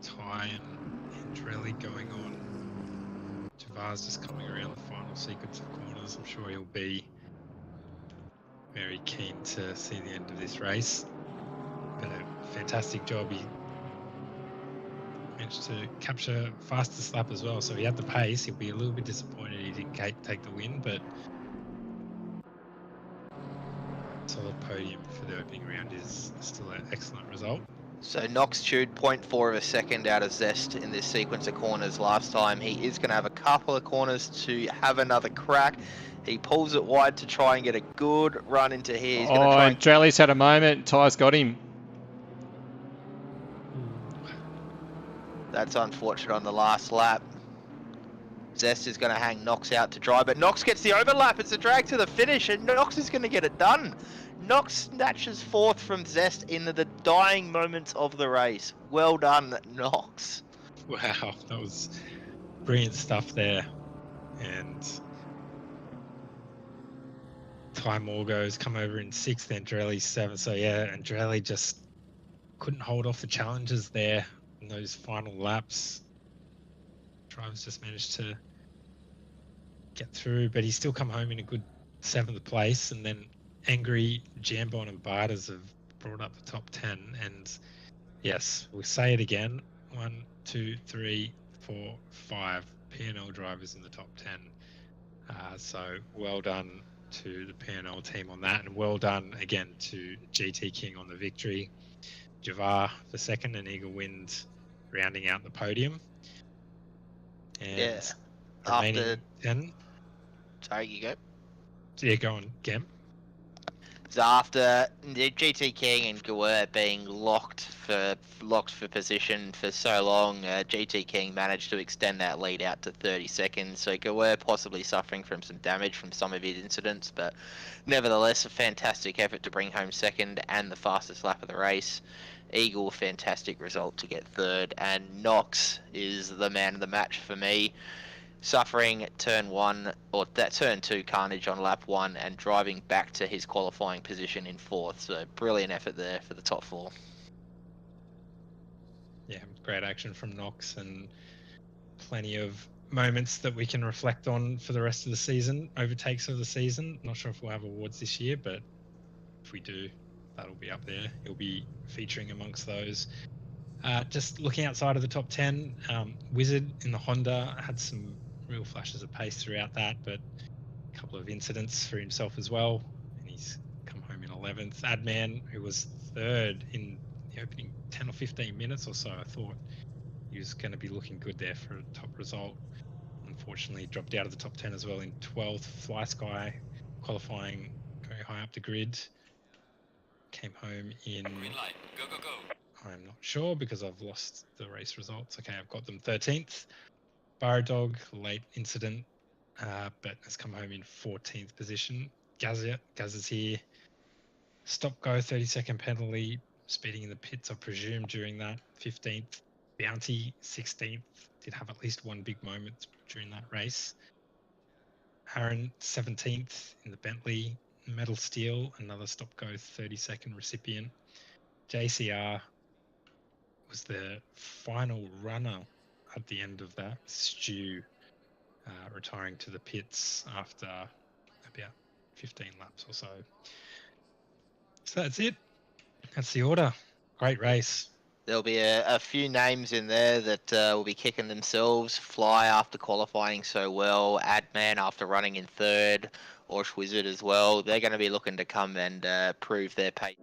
Ty and Andrelli going on. Javar's just coming around the final sequence of corners. I'm sure he'll be very keen to see the end of this race. But a fantastic job. He managed to capture fastest lap as well, so he had the pace. He'll be a little bit disappointed he didn't take the win, but solid podium for the opening round is still an excellent result. So Nox chewed 0.4 of a second out of Zest in this sequence of corners last time. He is going to have a couple of corners to have another crack. He pulls it wide to try and get a good run into here. He's Andrelli's had a moment. Ty's got him. That's unfortunate on the last lap. Zest is going to hang Nox out to dry, but Nox gets the overlap. It's a drag to the finish, and Nox is going to get it done. Nox snatches 4th from Zest in the dying moments of the race. Well done, Nox. Wow, that was brilliant stuff there. And Ty Morgo's come over in 6th, Andrelli 7th. So yeah, Andrelli just couldn't hold off the challenges there in those final laps. Drivers just managed to get through, but he's still come home in a good 7th place. And then Angry, Jambon and Barters have brought up the top 10. And yes, we'll say it again. 1, 2, 3, 4, 5 P&L drivers in the top 10. So well done to the P&L team on that, and well done again to GT King on the victory. Javar for 2nd, and Eagle Wind rounding out the podium. And yeah. After 10. Sorry, you go. Yeah, go on, Gem. So after the GT King and Gawur being locked for position for so long, GT King managed to extend that lead out to 30 seconds. So Gawur possibly suffering from some damage from some of his incidents, but nevertheless a fantastic effort to bring home 2nd and the fastest lap of the race. Eagle, fantastic result to get 3rd, and Nox is the man of the match for me. Suffering turn 2 carnage on lap 1 and driving back to his qualifying position in 4th. So brilliant effort there for the top 4. Yeah, great action from Nox, and plenty of moments that we can reflect on for the rest of the season, overtakes of the season. Not sure if we'll have awards this year, but if we do, that'll be up there. He'll be featuring amongst those. Just looking outside of the top 10, Wizard in the Honda had some real flashes of pace throughout that, but couple of incidents for himself as well, and he's come home in 11th. Adman, who was 3rd in the opening 10 or 15 minutes or so, I thought he was going to be looking good there for a top result. Unfortunately, dropped out of the top 10 as well in 12th. Fly Sky qualifying very high up the grid. Came home in... Green light. Go, go, go. I'm not sure because I've lost the race results. Okay, I've got them 13th. Barrow Dog, late incident, but has come home in 14th position. Gaz is here. Stop go, 30-second penalty. Speeding in the pits, I presume, during that. 15th. Bounty, 16th. Did have at least one big moment during that race. Aaron, 17th in the Bentley. Metal Steel, another stop go, 30-second recipient. JCR was the final runner at the end of that. Stu retiring to the pits after about 15 laps or so. So that's it. That's the order. Great race. There'll be a few names in there that will be kicking themselves. Fly after qualifying so well. Adman after running in 3rd. Orsh Wizard as well. They're going to be looking to come and prove their pace.